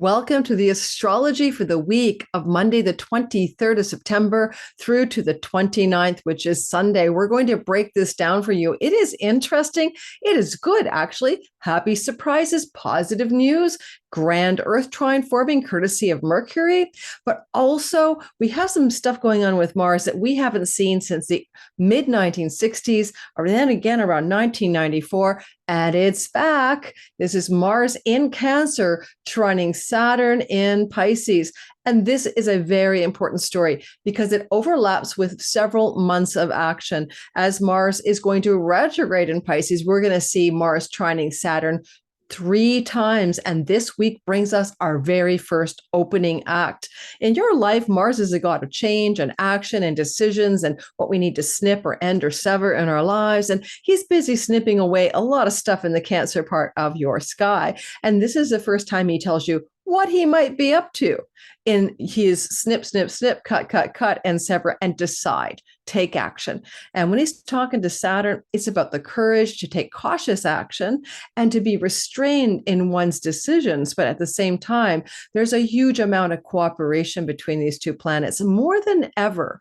Welcome to the astrology for the week of Monday, the 23rd of September through to the 29th, which is Sunday. We're going to break this down for you. It is interesting. It is good, actually. Happy surprises, positive news, grand Earth trine forming courtesy of Mercury. But also, we have some stuff going on with Mars that we haven't seen since the mid 1960s, or then again around 1994. And it's back. This is Mars in Cancer, trining Saturn in Pisces. And this is a very important story because it overlaps with several months of action. As Mars is going to retrograde in Pisces, we're going to see Mars trining Saturn 3 times. And this week brings us our very first opening act. In your life, Mars is a god of change and action and decisions and what we need to snip or end or sever in our lives. And he's busy snipping away a lot of stuff in the Cancer part of your sky. And this is the first time he tells you what he might be up to in his snip, snip, snip, cut, cut, cut, and sever, and decide, take action. And when he's talking to Saturn, it's about the courage to take cautious action and to be restrained in one's decisions. But at the same time, there's a huge amount of cooperation between these two planets, more than ever.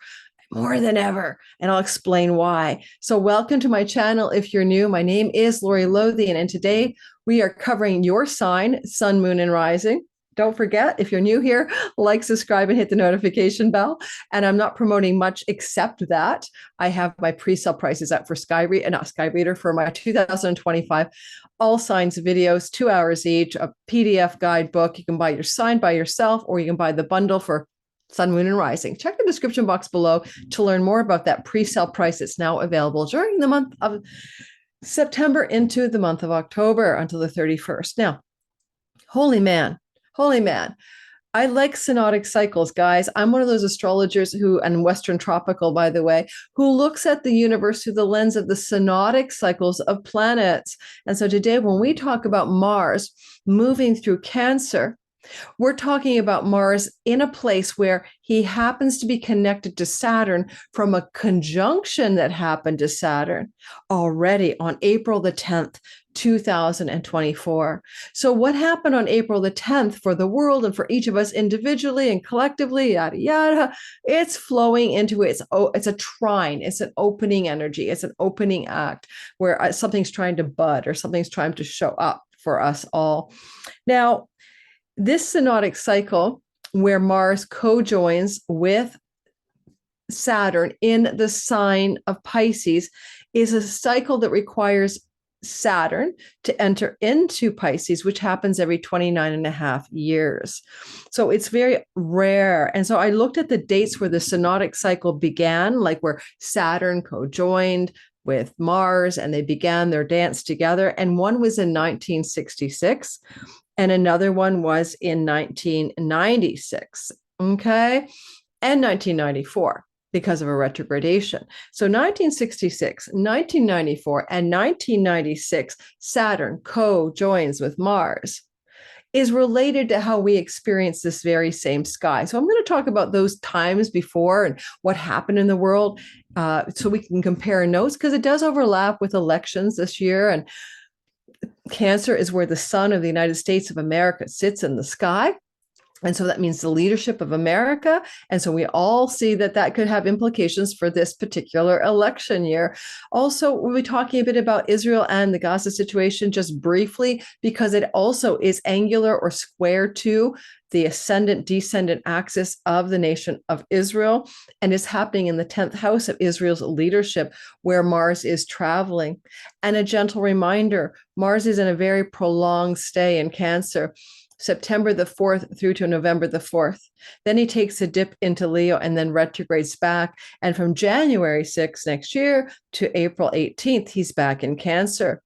And I'll explain why. So welcome to my channel. If you're new, my name is Lori Lothian, and today we are covering your sign, sun, moon, and rising. Don't forget, if you're new here, like, subscribe, and hit the notification bell. And I'm not promoting much except that I have my pre-sale prices up for Skyreader for my 2025 all signs videos, 2 hours each, a PDF guidebook. You can buy your sign by yourself, or you can buy the bundle for Sun, Moon, and Rising. Check the description box below to learn more about that pre-sale price. It's now available during the month of September into the month of October until the 31st. Now, holy man. I like synodic cycles, guys. I'm one of those astrologers and Western tropical, by the way, who looks at the universe through the lens of the synodic cycles of planets. And so today, when we talk about Mars moving through Cancer, we're talking about Mars in a place where he happens to be connected to Saturn from a conjunction that happened to Saturn already on April the 10th, 2024. So what happened on April the 10th for the world and for each of us individually and collectively, yada, yada, it's flowing into it's a trine. It's an opening energy. It's an opening act where something's trying to bud or something's trying to show up for us all. Now, this synodic cycle where Mars co-joins with Saturn in the sign of Pisces is a cycle that requires Saturn to enter into Pisces, which happens every 29 and a half years. So it's very rare. And so I looked at the dates where the synodic cycle began, like where Saturn co-joined with Mars and they began their dance together. And one was in 1966. And another one was in 1996, okay, and 1994 because of a retrogradation. So 1966, 1994, and 1996, Saturn co-joins with Mars is related to how we experience this very same sky. So I'm going to talk about those times before and what happened in the world so we can compare notes because it does overlap with elections this year. And Cancer is where the sun of the United States of America sits in the sky. And so that means the leadership of America. And so we all see that that could have implications for this particular election year. Also, we'll be talking a bit about Israel and the Gaza situation just briefly, because it also is angular or square to the ascendant-descendant axis of the nation of Israel, and is happening in the 10th house of Israel's leadership, where Mars is traveling. And a gentle reminder, Mars is in a very prolonged stay in Cancer, September the 4th through to November the 4th. Then he takes a dip into Leo and then retrogrades back. And from January 6th next year to April 18th, he's back in Cancer.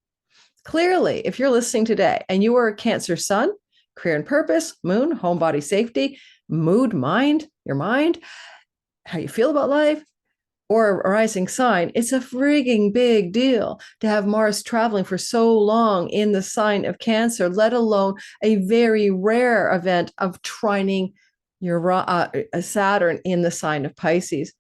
Clearly, if you're listening today and you are a Cancer sun, career and purpose, moon, home, body, safety, mood, mind, your mind, how you feel about life, or a rising sign, it's a frigging big deal to have Mars traveling for so long in the sign of Cancer, let alone a very rare event of trining your Saturn in the sign of Pisces.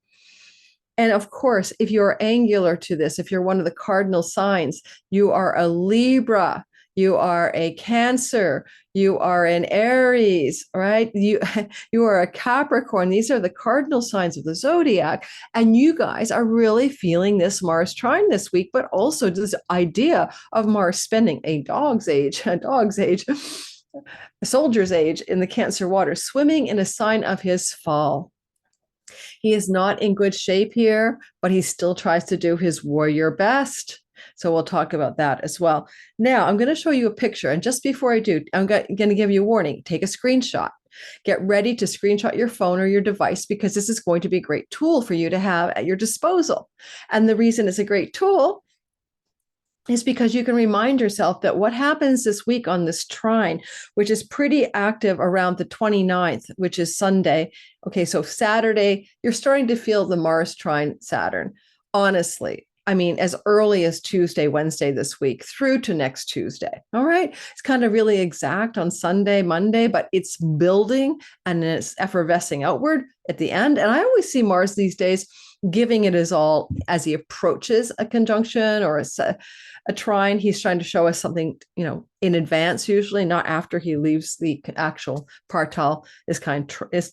And of course, if you're angular to this, if you're one of the cardinal signs, you are a Libra. You are a Cancer. You are an Aries, right? You are a Capricorn. These are the cardinal signs of the zodiac. And you guys are really feeling this Mars trine this week, but also this idea of Mars spending a dog's age, a soldier's age in the Cancer water, swimming in a sign of his fall. He is not in good shape here, but he still tries to do his warrior best. So we'll talk about that as well. Now, I'm going to show you a picture. And just before I do, I'm going to give you a warning. Take a screenshot. Get ready to screenshot your phone or your device, because this is going to be a great tool for you to have at your disposal. And the reason it's a great tool is because you can remind yourself that what happens this week on this trine, which is pretty active around the 29th, which is Sunday. Okay, so Saturday, you're starting to feel the Mars trine Saturn. Honestly, I mean, as early as Tuesday, Wednesday this week through to next Tuesday. All right. It's kind of really exact on Sunday, Monday, but it's building and it's effervescing outward at the end. And I always see Mars these days giving it his all as he approaches a conjunction or a trine. He's trying to show us something, in advance, usually not after he leaves the actual partile is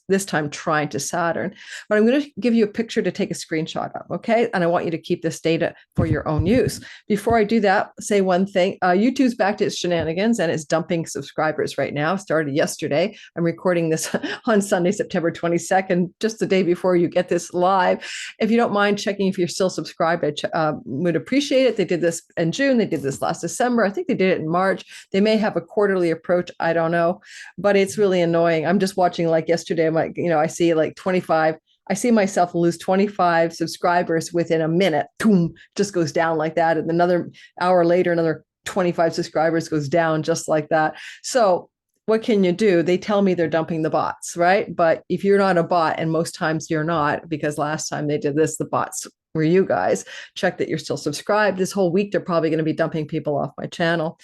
this time trine to Saturn. But I'm going to give you a picture to take a screenshot of, okay? And I want you to keep this data for your own use. Before I do that, say one thing. YouTube's back to its shenanigans and it's dumping subscribers right now. Started yesterday. I'm recording this on Sunday, September 22nd, just the day before you get this live. If you don't mind checking if you're still subscribed, I would appreciate it. They did this in June. They did this last December. I think they did it in March. They may have a quarterly approach. I don't know, but it's really annoying. I'm just watching, like yesterday, I'm like, I see like 25. I see myself lose 25 subscribers within a minute. Boom, just goes down like that. And another hour later, another 25 subscribers goes down just like that. So what can you do? They tell me they're dumping the bots, right? But if you're not a bot, and most times you're not, because last time they did this, the bots were you guys, check that you're still subscribed. This whole week, they're probably going to be dumping people off my channel.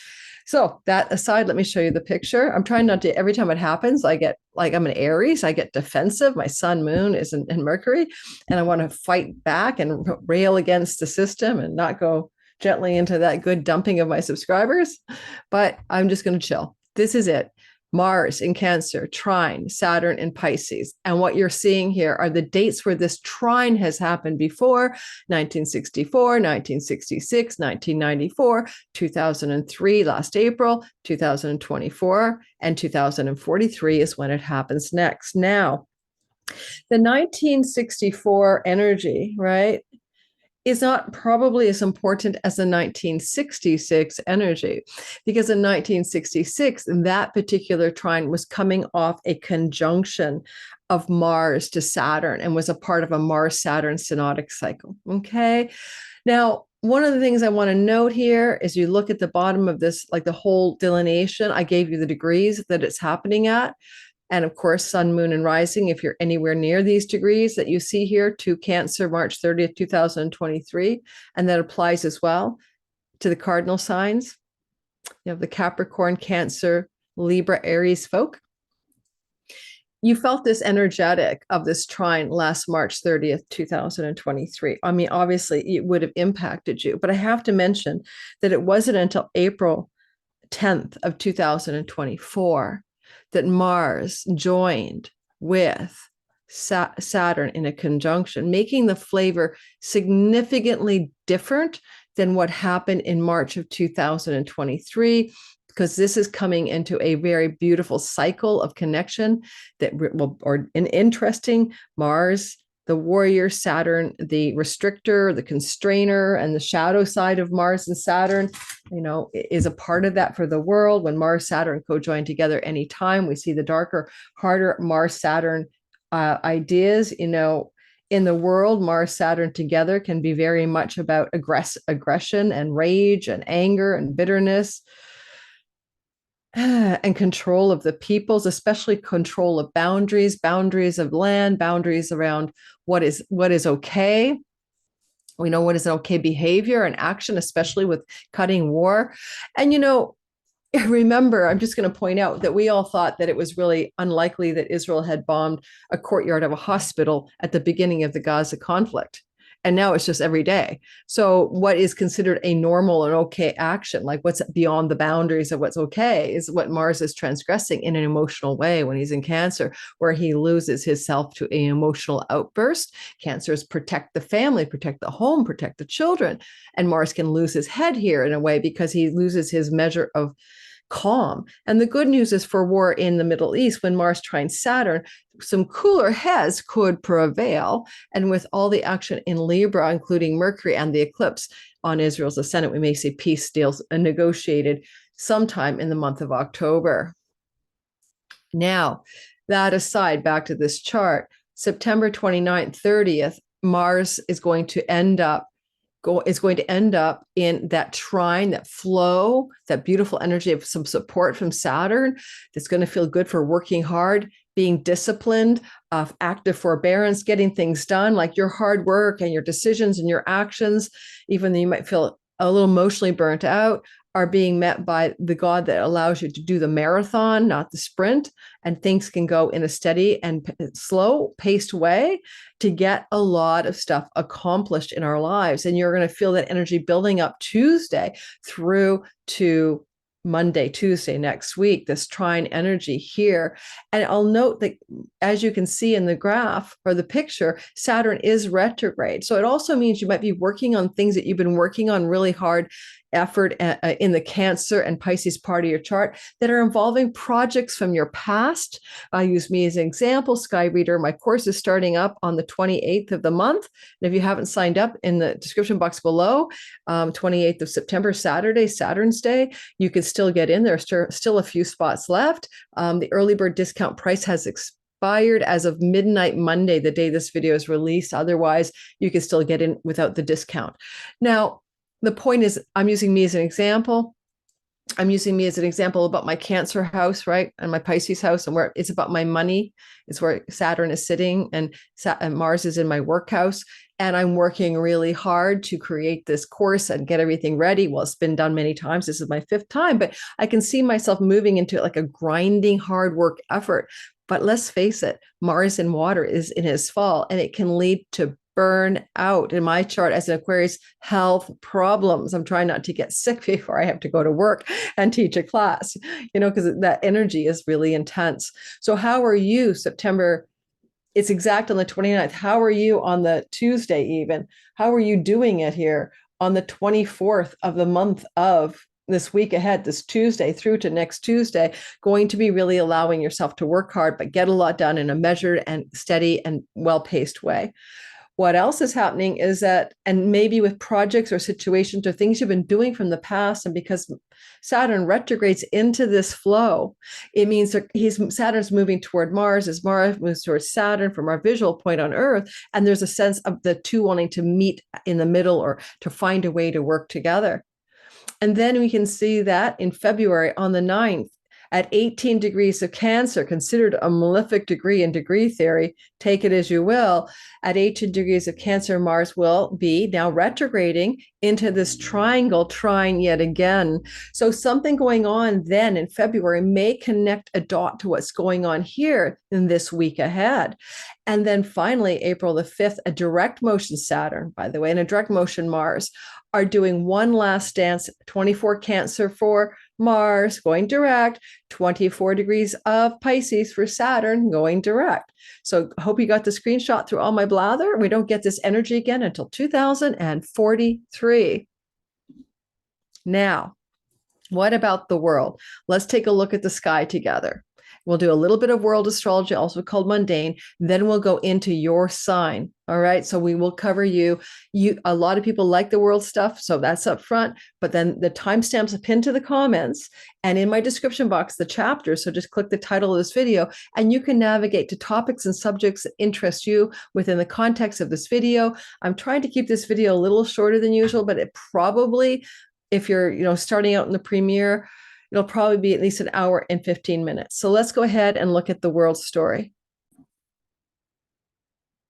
So that aside, let me show you the picture. I'm trying not to, every time it happens, I get like, I'm an Aries, I get defensive. My sun, moon is in Mercury, and I want to fight back and rail against the system and not go gently into that good dumping of my subscribers. But I'm just going to chill. This is it. Mars in Cancer, trine, Saturn in Pisces. And what you're seeing here are the dates where this trine has happened before: 1964, 1966, 1994, 2003, last April, 2024, and 2043 is when it happens next. Now, the 1964 energy, right, is not probably as important as the 1966 energy, because in 1966, that particular trine was coming off a conjunction of Mars to Saturn and was a part of a Mars-Saturn synodic cycle. Okay. Now, one of the things I want to note here is you look at the bottom of this, like the whole delineation, I gave you the degrees that it's happening at. And of course, sun, moon, and rising, if you're anywhere near these degrees that you see here, to Cancer, March 30th, 2023. And that applies as well to the cardinal signs. You have the Capricorn, Cancer, Libra, Aries folk. You felt this energetic of this trine last March 30th, 2023. I mean, obviously, it would have impacted you. But I have to mention that it wasn't until April 10th of 2024 that Mars joined with Saturn in a conjunction, making the flavor significantly different than what happened in March of 2023, because this is coming into a very beautiful cycle of connection that will, or an interesting Mars, the warrior, Saturn, the restrictor, the constrainer, and the shadow side of Mars and Saturn, is a part of that for the world. When Mars, Saturn co-join together anytime, we see the darker, harder Mars, Saturn ideas, in the world. Mars, Saturn together can be very much about aggression and rage and anger and bitterness. And control of the peoples, especially control of boundaries of land, boundaries around what is okay. We know what is an okay behavior and action, especially with cutting war. And, remember, I'm just going to point out that we all thought that it was really unlikely that Israel had bombed a courtyard of a hospital at the beginning of the Gaza conflict. And now it's just every day. So what is considered a normal and okay action, like what's beyond the boundaries of what's okay, is what Mars is transgressing in an emotional way when he's in Cancer, where he loses himself to an emotional outburst. Cancer is protect the family, protect the home, protect the children. And Mars can lose his head here in a way because he loses his measure of calm. And the good news is for war in the Middle East, when Mars trines Saturn, some cooler heads could prevail. And with all the action in Libra, including Mercury and the eclipse on Israel's ascendant, we may see peace deals negotiated sometime in the month of October. Now, that aside, back to this chart, September 29th, 30th, Mars is going to end up in that trine, that flow, that beautiful energy of some support from Saturn that's going to feel good for working hard, being disciplined, active forbearance, getting things done, like your hard work and your decisions and your actions, even though you might feel a little emotionally burnt out, are being met by the God that allows you to do the marathon, not the sprint, and things can go in a steady and slow paced way to get a lot of stuff accomplished in our lives. And you're going to feel that energy building up Tuesday through to Monday, Tuesday next week, this trine energy here. And I'll note that, as you can see in the graph or the picture, Saturn is retrograde. So it also means you might be working on things that you've been working on really hard effort in the Cancer and Pisces part of your chart that are involving projects from your past. I'll use me as an example. Sky Reader, my course is starting up on the 28th of the month. And if you haven't signed up, in the description box below, 28th of September, Saturday, Saturn's Day, you can still get in. There are still a few spots left. The early bird discount price has expired as of midnight Monday, the day this video is released. Otherwise, you can still get in without the discount. Now, the point is, I'm using me as an example. I'm using me as an example about my Cancer house, right? And my Pisces house, and where it's about my money. It's where Saturn is sitting, and Mars is in my work house. And I'm working really hard to create this course and get everything ready. Well, it's been done many times. This is my 5th time, but I can see myself moving into like a grinding hard work effort. But let's face it, Mars in water is in his fall, and it can lead to burn out. In my chart as an Aquarius, health problems. I'm trying not to get sick before I have to go to work and teach a class, because that energy is really intense. So how are you September? It's exact on the 29th. How are you on the Tuesday even? How are you doing it here on the 24th of the month of this week ahead, this Tuesday through to next Tuesday, going to be really allowing yourself to work hard, but get a lot done in a measured and steady and well-paced way. What else is happening is that, and maybe with projects or situations or things you've been doing from the past, and because Saturn retrogrades into this flow, it means that Saturn's moving toward Mars as Mars moves towards Saturn from our visual point on Earth. And there's a sense of the two wanting to meet in the middle or to find a way to work together. And then we can see that in February on the 9th, at 18 degrees of Cancer, considered a malefic degree in degree theory, take it as you will. At 18 degrees of Cancer, Mars will be now retrograding into this triangle trine yet again. So something going on then in February may connect a dot to what's going on here in this week ahead. And then finally, April the 5th, a direct motion Saturn, by the way, and a direct motion Mars are doing one last dance, 24 Cancer for Mars going direct, 24 degrees of Pisces for Saturn going direct. So I hope you got the screenshot through all my blather. We don't get this energy again until 2043. Now, what about the world? Let's take a look at the sky together. We'll do a little bit of world astrology, also called mundane. Then we'll go into your sign. All right. So we will cover you. A lot of people like the world stuff, so that's up front. But then the timestamps are pinned to the comments, and in my description box, the chapters. So just click the title of this video, and you can navigate to topics and subjects that interest you within the context of this video. I'm trying to keep this video a little shorter than usual, but it probably, if you're starting out in the premiere, it'll probably be at least an hour and 15 minutes. So let's go ahead and look at the world story.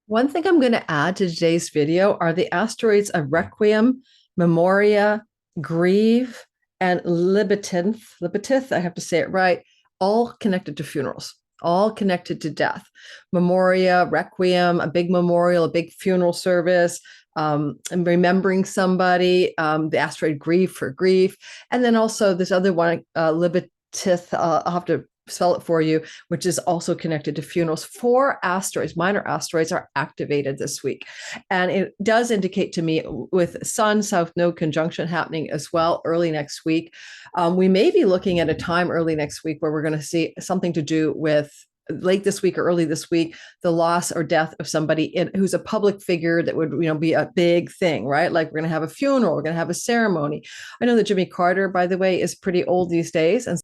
One thing I'm going to add to today's video are the asteroids of Requiem, Memoria, Grieve, and Libetith, I have to say it right, all connected to funerals, all connected to death. Memoria, Requiem, a big memorial, a big funeral service, and remembering somebody, the asteroid grief for grief. And then also this other one, Libetith, I'll have to spell it for you, which is also connected to funerals. 4 asteroids, minor asteroids, are activated this week. And it does indicate to me, with Sun South Node conjunction happening as well early next week, we may be looking at a time early next week where we're going to see something to do with, late this week or early this week, the loss or death of somebody who's a public figure that would, be a big thing, right? Like we're going to have a funeral, we're going to have a ceremony. I know that Jimmy Carter, by the way, is pretty old these days, and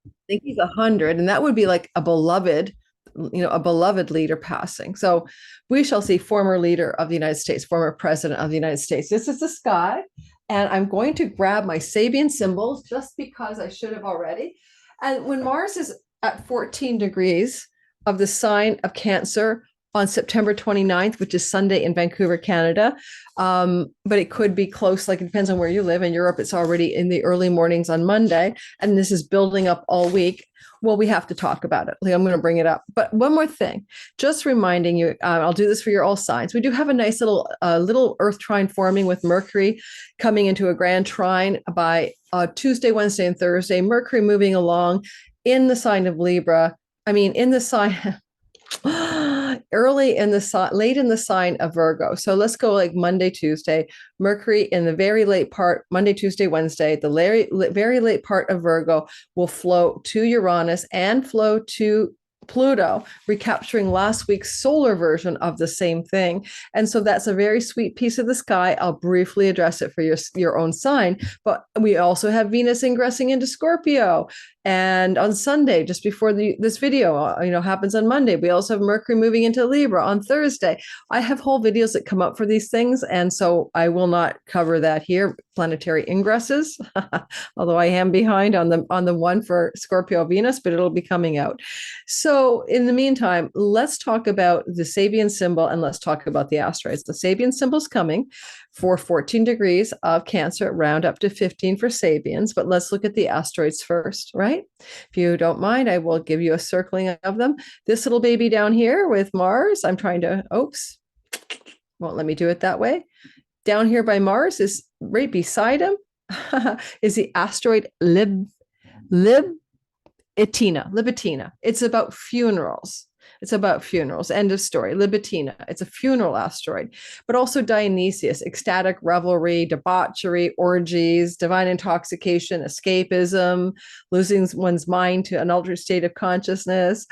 I think he's 100, and that would be like a beloved leader passing. So we shall see former leader of the United States, former president of the United States. This is the sky, and I'm going to grab my Sabian symbols just because I should have already. And when Mars is at 14 degrees of the sign of Cancer on September 29th, which is Sunday in Vancouver, Canada. But it could be close, like it depends on where you live. In Europe, it's already in the early mornings on Monday, and this is building up all week. Well, we have to talk about it. Like, I'm going to bring it up. But one more thing, just reminding you, I'll do this for your all signs. We do have a nice little Earth trine forming with Mercury coming into a grand trine by Tuesday, Wednesday, and Thursday. Mercury moving along in the sign of Libra. In the sign late in the sign of Virgo. So let's go like Monday, Tuesday, Mercury in the very late part, Monday, Tuesday, Wednesday, the very late part of Virgo will flow to Uranus and flow to Pluto, recapturing last week's solar version of the same thing. And so that's a very sweet piece of the sky. I'll briefly address it for your own sign, but we also have Venus ingressing into Scorpio. And on Sunday, just before this video, happens on Monday, we also have Mercury moving into Libra on Thursday. I have whole videos that come up for these things, and so I will not cover that here. Planetary ingresses, although I am behind on the one for Scorpio Venus, but it'll be coming out. So in the meantime, let's talk about the Sabian symbol and let's talk about the asteroids. The Sabian symbol's coming for 14 degrees of Cancer, round up to 15 for Sabians, but let's look at the asteroids first, right? If you don't mind, I will give you a circling of them. This little baby down here with Mars, I'm trying to, won't let me do it that way. Down here by Mars is right beside him is the asteroid Libitina. It's about funerals. End of story. Libitina. It's a funeral asteroid, but also Dionysius, ecstatic revelry, debauchery, orgies, divine intoxication, escapism, losing one's mind to an altered state of consciousness.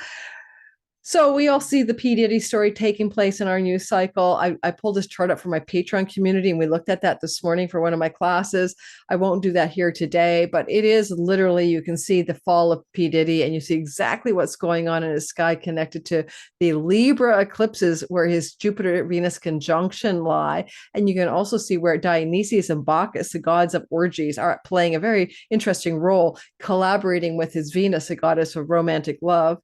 So we all see the P. Diddy story taking place in our news cycle. I pulled this chart up for my Patreon community, and we looked at that this morning for one of my classes. I won't do that here today, but it is literally, you can see the fall of P. Diddy, and you see exactly what's going on in his sky connected to the Libra eclipses where his Jupiter-Venus conjunction lie. And you can also see where Dionysius and Bacchus, the gods of orgies, are playing a very interesting role, collaborating with his Venus, the goddess of romantic love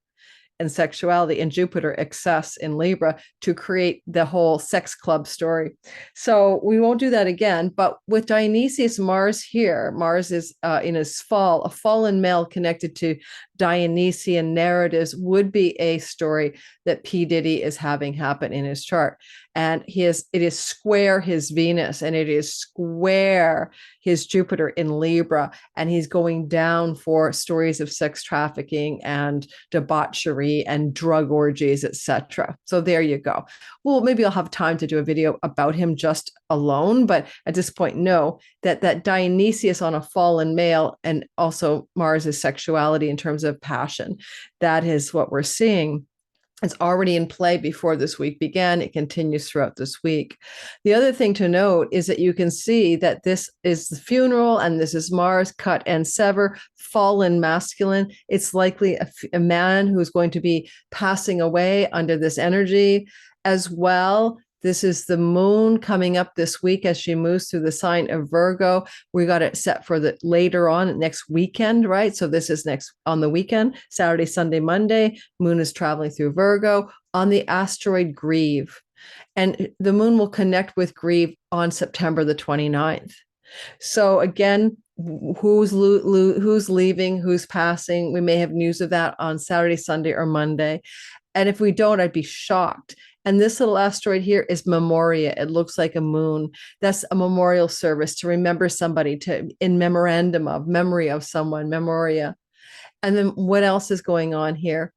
and sexuality, and Jupiter excess in Libra to create the whole sex club story. So we won't do that again. But with Dionysius Mars here, Mars is in his fall, a fallen male connected to Dionysian narratives would be a story that P. Diddy is having happen in his chart. And it is square his Venus, and it is square his Jupiter in Libra. And he's going down for stories of sex trafficking and debauchery and drug orgies, etc. So there you go. Well, maybe I'll have time to do a video about him just alone. But at this point, know that Dionysius on a fallen male, and also Mars' sexuality in terms of passion, that is what we're seeing. It's already in play before this week began. It continues throughout this week. The other thing to note is that you can see that this is the funeral, and this is Mars, cut and sever, fallen masculine. It's likely a man who's going to be passing away under this energy as well. This is the moon coming up this week as she moves through the sign of Virgo. We got it set for the later on next weekend, right? So this is next on the weekend, Saturday, Sunday, Monday. Moon is traveling through Virgo on the asteroid Grieve. And the moon will connect with Grieve on September the 29th. So again, who's leaving, who's passing? We may have news of that on Saturday, Sunday, or Monday. And if we don't, I'd be shocked. And this little asteroid here is Memoria. It looks like a moon. That's a memorial service to remember somebody, to in memorandum of, memory of someone, Memoria. And then what else is going on here?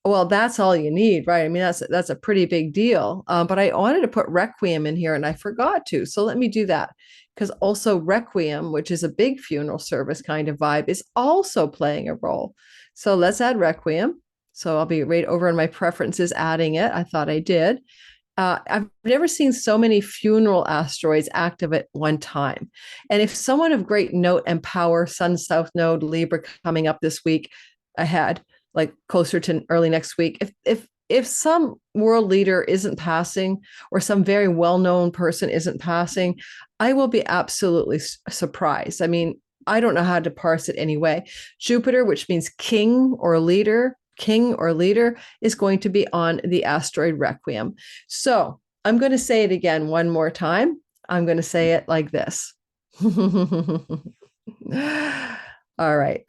Well, that's all you need, right? I mean, that's a pretty big deal. But I wanted to put Requiem in here and I forgot to. So let me do that. Because also Requiem, which is a big funeral service kind of vibe, is also playing a role. So let's add Requiem. So I'll be right over in my preferences adding it. I thought I did. I've never seen so many funeral asteroids active at one time. And if someone of great note and power, Sun South Node, Libra coming up this week ahead, like closer to early next week, if some world leader isn't passing or some very well-known person isn't passing, I will be absolutely surprised. I mean, I don't know how to parse it anyway. Jupiter, which means king or leader, is going to be on the asteroid Requiem. So I'm going to say it again one more time. I'm going to say it like this. All right.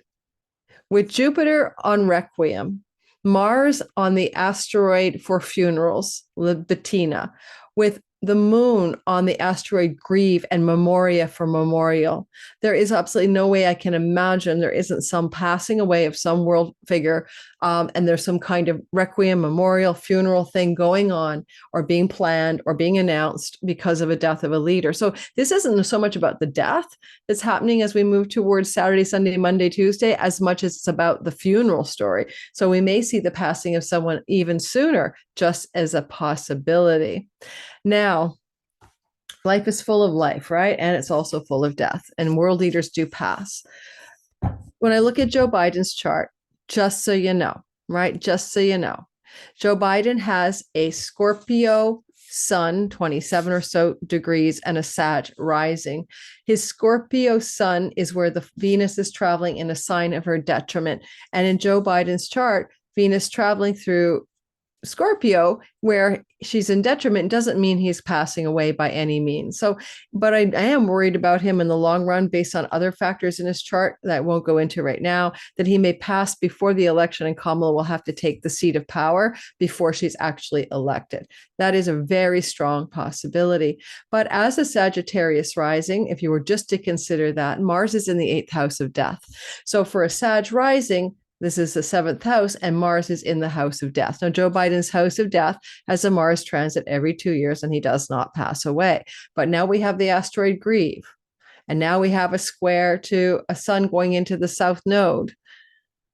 With Jupiter on Requiem, Mars on the asteroid for funerals, Libitina, with the moon on the asteroid Grieve and Memoria for memorial. There is absolutely no way I can imagine there isn't some passing away of some world figure, and there's some kind of requiem, memorial, funeral thing going on or being planned or being announced because of a death of a leader. So this isn't so much about the death that's happening as we move towards Saturday, Sunday, Monday, Tuesday, as much as it's about the funeral story. So we may see the passing of someone even sooner, just as a possibility. Now, life is full of life, right? And it's also full of death, and world leaders do pass. When I look at Joe Biden's chart, just so you know, right? Just so you know, Joe Biden has a Scorpio sun, 27 or so degrees, and a Sag rising. His Scorpio sun is where the Venus is traveling in a sign of her detriment. And in Joe Biden's chart, Venus traveling through Scorpio, where she's in detriment, doesn't mean he's passing away by any means. So, but I am worried about him in the long run based on other factors in his chart that I won't go into right now, that he may pass before the election and Kamala will have to take the seat of power before she's actually elected. That is a very strong possibility. But as a Sagittarius rising, if you were just to consider that, Mars is in the 8th house of death. So for a Sag rising, this is the 7th house, and Mars is in the house of death. Now, Joe Biden's house of death has a Mars transit every 2 years, and he does not pass away. But now we have the asteroid Grieve, and now we have a square to a sun going into the South Node.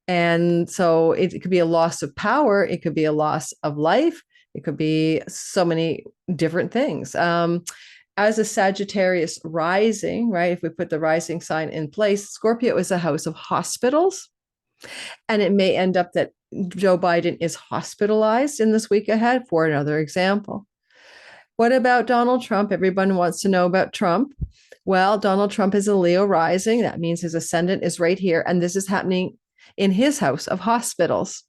And so it could be a loss of power. It could be a loss of life. It could be so many different things. As a Sagittarius rising, right, if we put the rising sign in place, Scorpio is a house of hospitals. And it may end up that Joe Biden is hospitalized in this week ahead, for another example. What about Donald Trump? Everyone wants to know about Trump. Well, Donald Trump is a Leo rising. That means his ascendant is right here. And this is happening in his house of hospitals.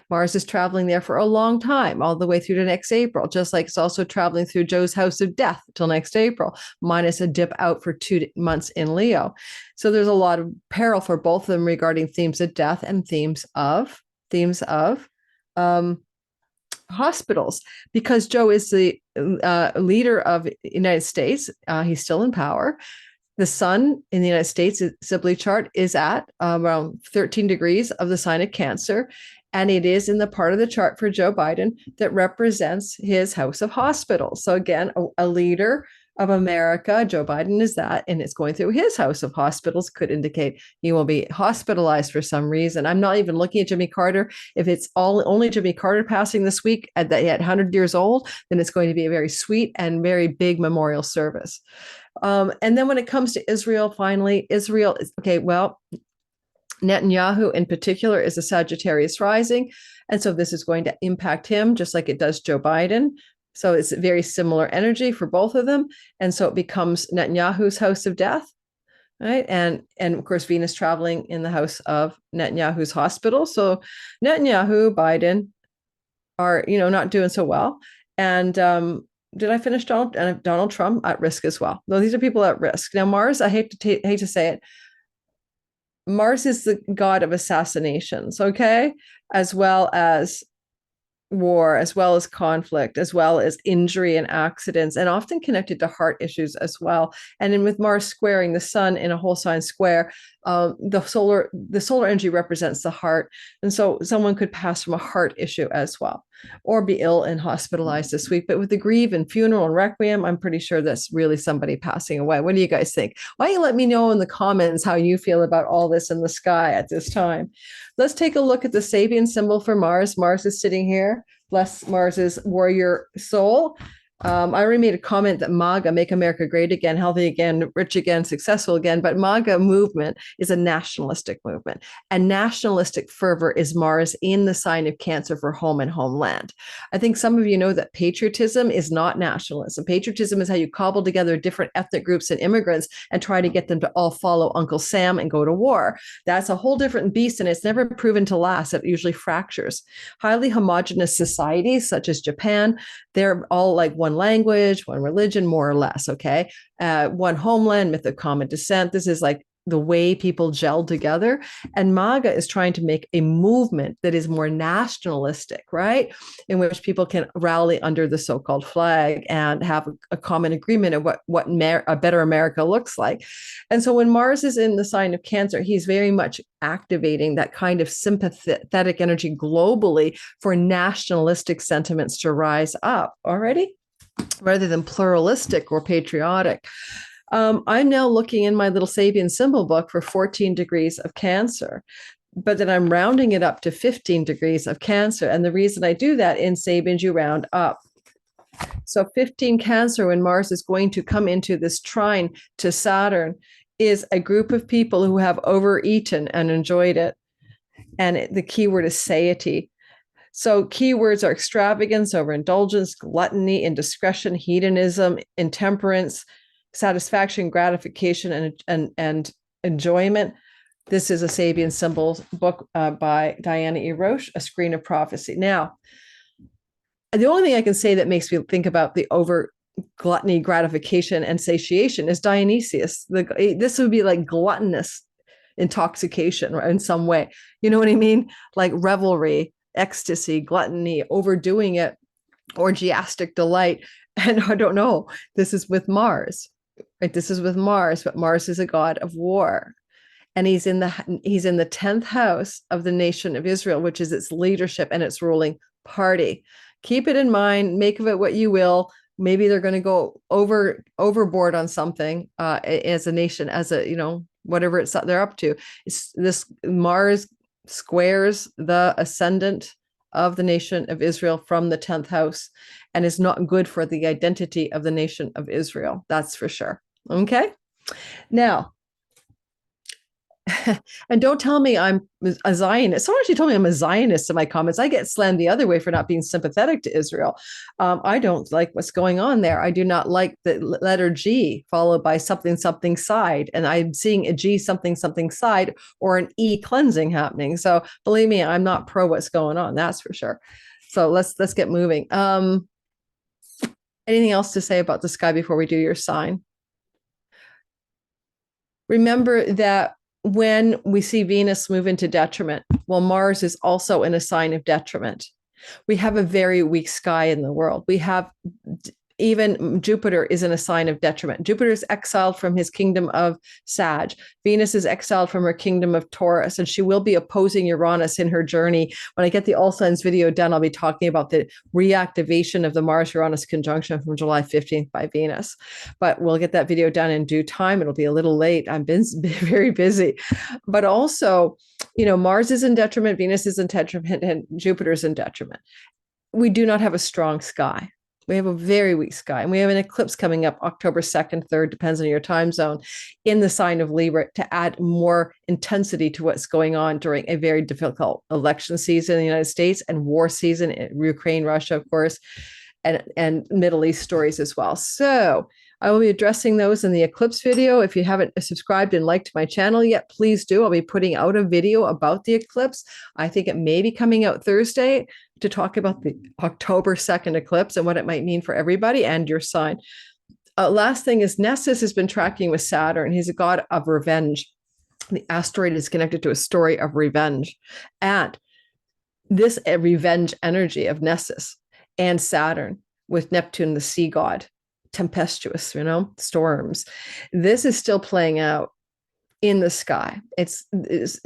Mars is traveling there for a long time, all the way through to next April, just like it's also traveling through Joe's house of death till next April, minus a dip out for 2 months in Leo. So there's a lot of peril for both of them regarding themes of death and themes of hospitals, because Joe is the leader of the United States. He's still in power. The sun in the United States, Sibley chart, is at around 13 degrees of the sign of Cancer. And it is in the part of the chart for Joe Biden that represents his house of hospitals. So again, a leader of America, Joe Biden is that, and it's going through his house of hospitals, could indicate he will be hospitalized for some reason. I'm not even looking at Jimmy Carter. If it's only Jimmy Carter passing this week at 100 years old, then it's going to be a very sweet and very big memorial service. And then when it comes to Israel, finally, Israel is, okay, well, Nettanyahou in particular is a Sagittarius rising. And so this is going to impact him just like it does Joe Biden. So it's very similar energy for both of them. And so it becomes Netanyahu's house of death, right? And of course, Venus traveling in the house of Netanyahu's hospital. So Netanyahu, Biden are, not doing so well. And did I finish Donald Trump at risk as well? No, these are people at risk. Now, Mars, I hate to say it, Mars is the god of assassinations, okay? As well as war, as well as conflict, as well as injury and accidents, and often connected to heart issues as well. And then with Mars squaring the sun in a whole sign square, the solar energy represents the heart, and so someone could pass from a heart issue as well, or be ill and hospitalized this week. But with the grieve and funeral and requiem, I'm pretty sure that's really somebody passing away. What do you guys think? Why don't you let me know in the comments how you feel about all this in the sky at this time? Let's take a look at the Sabian symbol for Mars. Mars is sitting here. Bless Mars's warrior soul. I already made a comment that M.A.G.A, Make America Great Again, Healthy Again, Rich Again, Successful Again. But M.A.G.A movement is a nationalistic movement. And nationalistic fervor is Mars in the sign of Cancer for home and homeland. I think some of you know that patriotism is not nationalism. Patriotism is how you cobble together different ethnic groups and immigrants and try to get them to all follow Uncle Sam and go to war. That's a whole different beast, and it's never proven to last. It usually fractures. Highly homogenous societies, such as Japan, they're all like one language, one religion, more or less, okay? One homeland, myth of common descent. This is like the way people gel together. And M.A.G.A is trying to make a movement that is more nationalistic, right? In which people can rally under the so-called flag and have a common agreement of what a better America looks like. And so when Mars is in the sign of Cancer, he's very much activating that kind of sympathetic energy globally for nationalistic sentiments to rise up already, rather than pluralistic or patriotic. I'm now looking in my little Sabian symbol book for 14 degrees of Cancer, but then I'm rounding it up to 15 degrees of Cancer. And the reason I do that in Sabian, you round up. So 15 Cancer, when Mars is going to come into this trine to Saturn, is a group of people who have overeaten and enjoyed it. And the key word is satiety. So keywords are extravagance, overindulgence, gluttony, indiscretion, hedonism, intemperance, satisfaction, gratification, and enjoyment. This is a Sabian Symbols book by Diana E. Roche, A Screen of Prophecy. Now, the only thing I can say that makes me think about the over gluttony, gratification, and satiation is Dionysius. This would be like gluttonous intoxication in some way. You know what I mean? Like revelry, ecstasy, gluttony, overdoing it, orgiastic delight. And I don't know, this is with Mars, right? This is with Mars, but Mars is a god of war. And he's in the 10th house of the nation of Israel, which is its leadership and its ruling party. Keep it in mind, make of it what you will. Maybe they're going to go overboard on something as a nation, as a, whatever they're up to. This Mars squares the ascendant of the nation of Israel from the 10th house, and is not good for the identity of the nation of Israel. That's for sure. Okay. Now, and don't tell me I'm a Zionist. Someone actually told me I'm a Zionist in my comments. I get slammed the other way for not being sympathetic to Israel. I don't like what's going on there. I do not like the letter G followed by something, something side. And I'm seeing a G something, something side, or an E cleansing happening. So believe me, I'm not pro what's going on. That's for sure. So let's get moving. Anything else to say about the sky before we do your sign? Remember that when we see Venus move into detriment, well, Mars is also in a sign of detriment. We have a very weak sky in the world. We have even Jupiter is in a sign of detriment. Jupiter is exiled from his kingdom of Sag. Venus is exiled from her kingdom of Taurus, and she will be opposing Uranus in her journey. When I get the All Signs video done, I'll be talking about the reactivation of the Mars-Uranus conjunction from July 15th by Venus. But we'll get that video done in due time. It'll be a little late. I've been very busy. But also, Mars is in detriment, Venus is in detriment, and Jupiter's in detriment. We do not have a strong sky. We have a very weak sky, and we have an eclipse coming up October 2nd, 3rd, depends on your time zone, in the sign of Libra to add more intensity to what's going on during a very difficult election season in the United States and war season in Ukraine, Russia, of course, and Middle East stories as well. So I will be addressing those in the eclipse video. If you haven't subscribed and liked my channel yet, please do. I'll be putting out a video about the eclipse. I think it may be coming out Thursday to talk about the October 2nd eclipse and what it might mean for everybody and your sign. Last thing is Nessus has been tracking with Saturn. He's a god of revenge. The asteroid is connected to a story of revenge. And this revenge energy of Nessus and Saturn with Neptune, the sea god, tempestuous, storms. This is still playing out in the sky. It's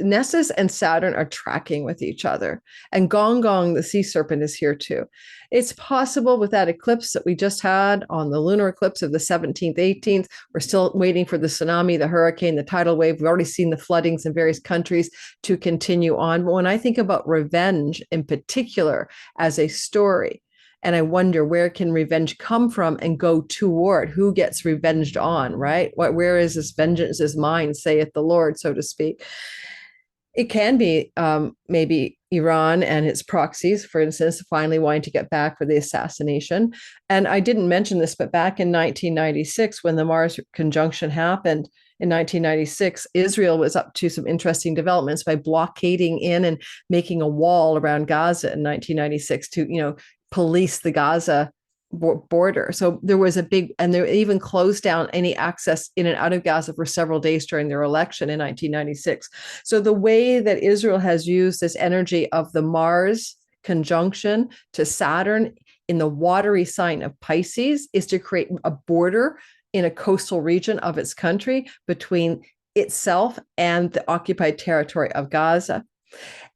Nessus and Saturn are tracking with each other. And Gong Gong, the sea serpent, is here too. It's possible with that eclipse that we just had on the lunar eclipse of the 17th, 18th. We're still waiting for the tsunami, the hurricane, the tidal wave. We've already seen the floodings in various countries to continue on. But when I think about revenge in particular as a story, and I wonder, where can revenge come from and go toward? Who gets revenged on, right? Where is this vengeance is mine, saith the Lord, so to speak? It can be maybe Iran and its proxies, for instance, finally wanting to get back for the assassination. And I didn't mention this, but back in 1996, when the Mars conjunction happened, in 1996, Israel was up to some interesting developments by blockading in and making a wall around Gaza in 1996 to, police the Gaza border. So there was a big, and they even closed down any access in and out of Gaza for several days during their election in 1996. So the way that Israel has used this energy of the Mars conjunction to Saturn in the watery sign of Pisces is to create a border in a coastal region of its country between itself and the occupied territory of Gaza.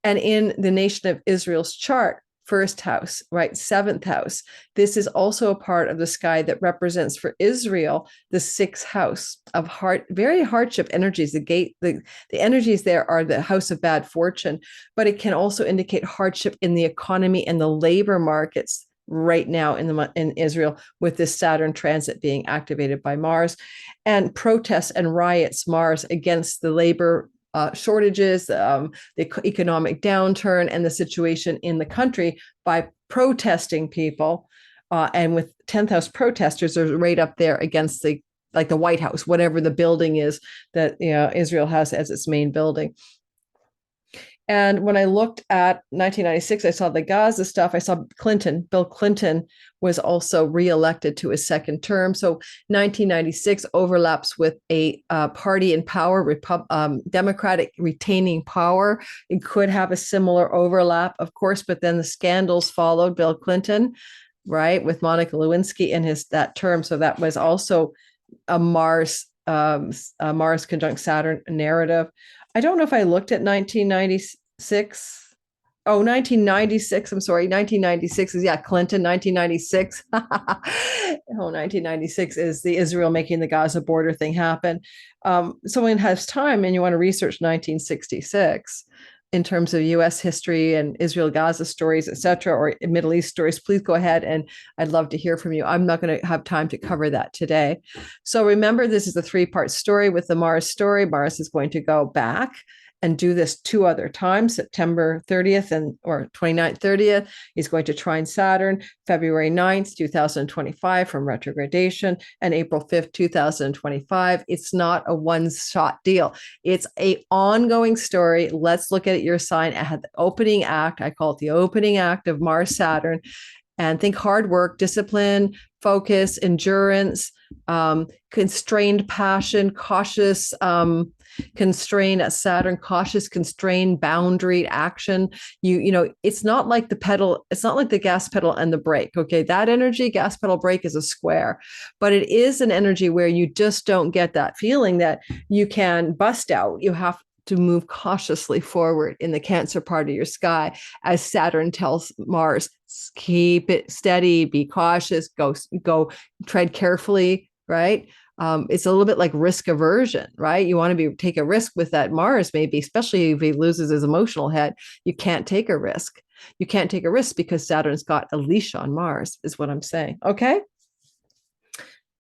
And in the nation of Israel's chart, first house, right? Seventh house. This is also a part of the sky that represents for Israel the sixth house of very hardship energies. The energies there are the house of bad fortune, but it can also indicate hardship in the economy and the labor markets right now in Israel, with this Saturn transit being activated by Mars, and protests and riots, Mars, against the labor shortages, the economic downturn, and the situation in the country by protesting people. And with 10th house protesters are right up there against the White House, whatever the building is that Israel has as its main building. And when I looked at 1996, I saw the Gaza stuff. I saw Bill Clinton was also reelected to his second term. So 1996 overlaps with a party in power, Democratic retaining power. It could have a similar overlap, of course, but then the scandals followed Bill Clinton, right, with Monica Lewinsky in that term. So that was also a Mars conjunct Saturn narrative. I don't know if I looked at 1996. Oh, 1996. I'm sorry. 1996 is, Clinton, 1996. 1996 is the Israel making the Gaza border thing happen. Someone has time and you want to research 1966 in terms of U.S. history and Israel-Gaza stories, et cetera, or Middle East stories, please go ahead, and I'd love to hear from you. I'm not going to have time to cover that today. So remember, this is a three-part story with the Mars story. Mars is going to go back and do this two other times, September 30th or 29th, 30th. He's going to trine Saturn, February 9th, 2025 from retrogradation, and April 5th, 2025. It's not a one-shot deal. It's an ongoing story. Let's look at your sign. It had the opening act. I call it the opening act of Mars Saturn. And think hard work, discipline, focus, endurance, constrained passion, cautious, constrained at Saturn, cautious, constrained, boundary action. It's not like the pedal, it's not like the gas pedal and the brake. Okay. That energy, gas pedal, brake, is a square, but it is an energy where you just don't get that feeling that you can bust out. You have to move cautiously forward in the Cancer part of your sky, as Saturn tells Mars, keep it steady, be cautious, go tread carefully, right? It's a little bit like risk aversion, right? You want to take a risk with that Mars, maybe, especially if he loses his emotional head. You can't take a risk. You can't take a risk because Saturn's got a leash on Mars, is what I'm saying. Okay.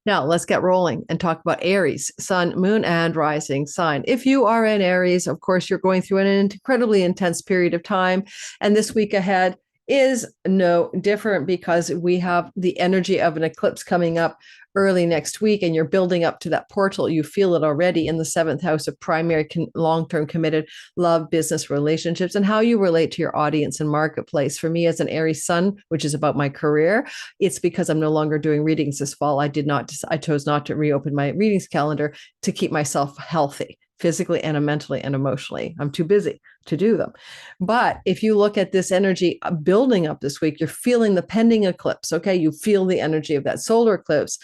Now let's get rolling and talk about Aries, sun, moon, and rising sign. If you are in Aries, of course, you're going through an incredibly intense period of time. And this week ahead is no different, because we have the energy of an eclipse coming up early next week, and you're building up to that portal. You feel it already in the seventh house of primary, long-term committed love, business, relationships, and how you relate to your audience and marketplace. For me, as an Aries sun, which is about my career, it's because I'm no longer doing readings this fall. I chose not to reopen my readings calendar to keep myself healthy, physically and mentally and emotionally. I'm too busy to do them. But if you look at this energy building up this week, you're feeling the pending eclipse. Okay. You feel the energy of that solar eclipse.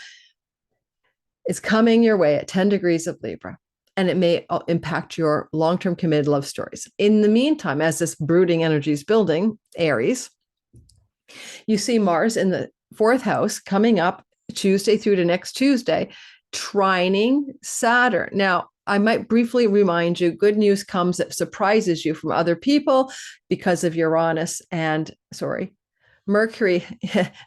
It's coming your way at 10 degrees of Libra, and it may impact your long-term committed love stories. In the meantime, as this brooding energy is building, Aries, you see Mars in the fourth house coming up Tuesday through to next Tuesday, trining Saturn. Now, I might briefly remind you, good news comes that surprises you from other people because of Uranus and, Mercury,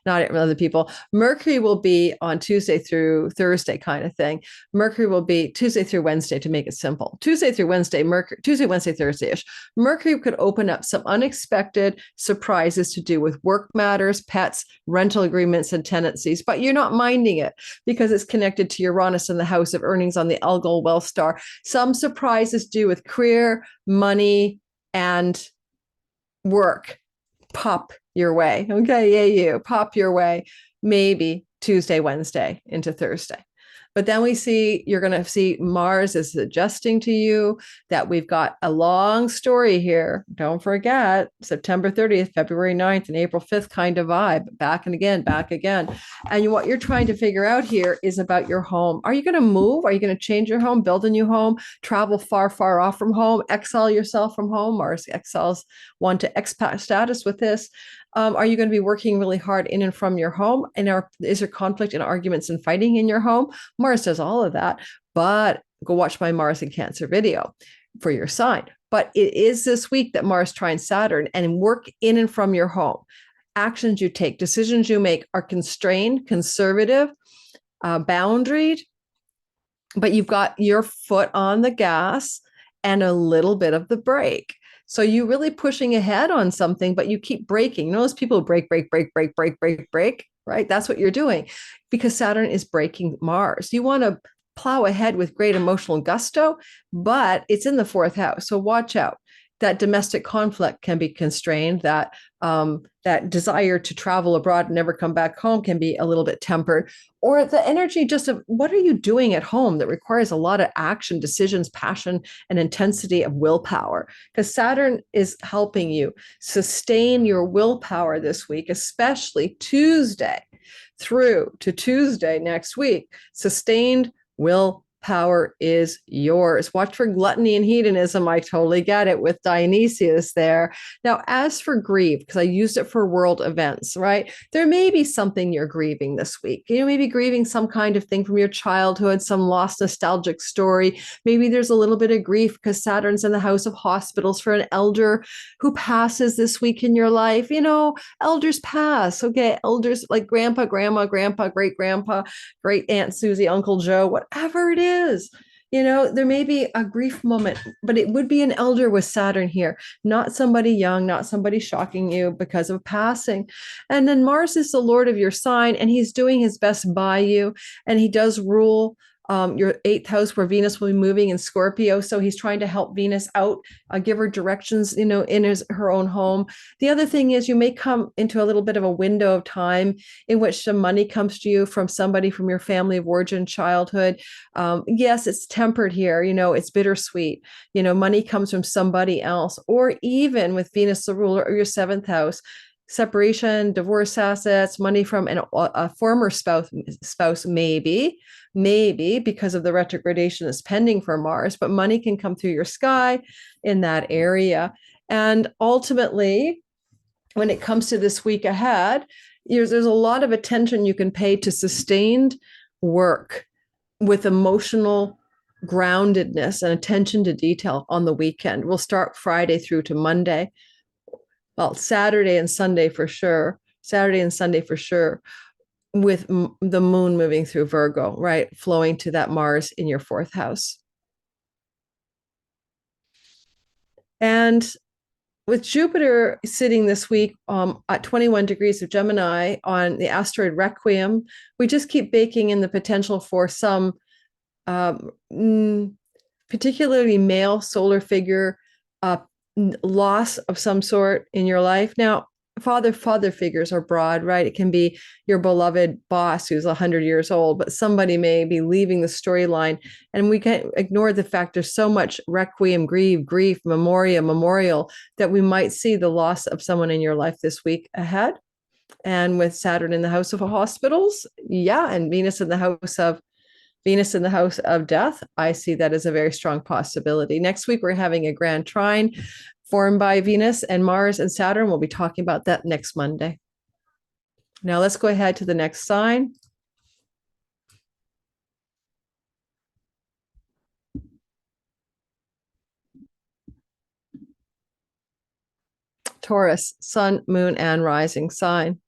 not other people. Mercury will be on Tuesday through Thursday kind of thing. Mercury will be Tuesday through Wednesday, to make it simple. Tuesday through Wednesday, Tuesday, Wednesday, Thursday-ish. Mercury could open up some unexpected surprises to do with work matters, pets, rental agreements, and tenancies, but you're not minding it because it's connected to Uranus in the house of earnings on the Algol wealth star. Some surprises do with career, money, and work pop your way. Okay, yeah, you pop your way, maybe Tuesday, Wednesday into Thursday. But then you're going to see Mars is suggesting to you that we've got a long story here. Don't forget, September 30th, February 9th, and April 5th kind of vibe, back and again, back again. And what you're trying to figure out here is about your home. Are you going to move? Are you going to change your home, build a new home, travel far, far off from home, exile yourself from home? Mars exiles one to expat status with this. Are you going to be working really hard in and from your home? And is there conflict and arguments and fighting in your home? Mars does all of that, but go watch my Mars in Cancer video for your sign. But it is this week that Mars trines Saturn, and work in and from your home. Actions you take, decisions you make are constrained, conservative, boundaried, but you've got your foot on the gas and a little bit of the brake. So you're really pushing ahead on something, but you keep braking. You know, those people break, right? That's what you're doing because Saturn is braking Mars. You want to plow ahead with great emotional gusto, but it's in the fourth house. So watch out. That domestic conflict can be constrained. That desire to travel abroad and never come back home can be a little bit tempered. Or the energy just of what are you doing at home that requires a lot of action, decisions, passion, and intensity of willpower. Because Saturn is helping you sustain your willpower this week, especially Tuesday through to Tuesday next week. Sustained willpower is yours. Watch for gluttony and hedonism. I totally get it with Dionysius there. Now, as for grief, because I used it for world events, right? There may be something you're grieving this week. You may be grieving some kind of thing from your childhood, some lost nostalgic story. Maybe there's a little bit of grief because Saturn's in the house of hospitals for an elder who passes this week in your life. You know, elders pass. Okay, elders like grandpa, grandma, grandpa, great grandpa, great Aunt Susie, Uncle Joe, whatever it is. You know, there may be a grief moment, but it would be an elder with Saturn here, not somebody young, not somebody shocking you because of passing. And then Mars is the Lord of your sign, and he's doing his best by you. And he does rule your eighth house where Venus will be moving in Scorpio. So he's trying to help Venus out, give her directions, you know, in her own home. The other thing is you may come into a little bit of a window of time in which some money comes to you from somebody from your family of origin, childhood. Yes, it's tempered here. You know, it's bittersweet. You know, money comes from somebody else, or even with Venus, the ruler of your seventh house, separation, divorce assets, money from a former spouse, maybe because of the retrogradation that's pending for Mars, but money can come through your sky in that area. And ultimately, when it comes to this week ahead, there's a lot of attention you can pay to sustained work with emotional groundedness and attention to detail on the weekend. We'll start Friday through to Monday. Well, Saturday and Sunday for sure, with the moon moving through Virgo, right? Flowing to that Mars in your fourth house. And with Jupiter sitting this week at 21 degrees of Gemini on the Asteroid Requiem, we just keep baking in the potential for some particularly male solar figure loss of some sort in your life. Now, father figures are broad, right? It can be your beloved boss who's 100 years old, but somebody may be leaving the storyline. And we can't ignore the fact there's so much requiem, grief, memorial, that we might see the loss of someone in your life this week ahead. And with Saturn in the house of hospitals, yeah, and Venus in the house of death, I see that as a very strong possibility. Next week, we're having a grand trine formed by Venus and Mars and Saturn. We'll be talking about that next Monday. Now let's go ahead to the next sign. Taurus, sun, moon, and rising sign.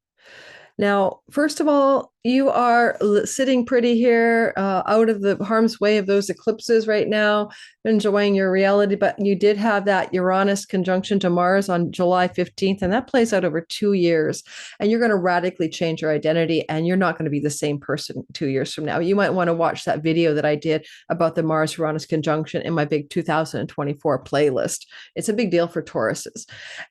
Now, first of all, you are sitting pretty here, out of the harm's way of those eclipses right now, enjoying your reality. But you did have that Uranus conjunction to Mars on July 15th, and that plays out over 2 years. And you're going to radically change your identity, and you're not going to be the same person 2 years from now. You might want to watch that video that I did about the Mars Uranus conjunction in my big 2024 playlist. It's a big deal for Tauruses.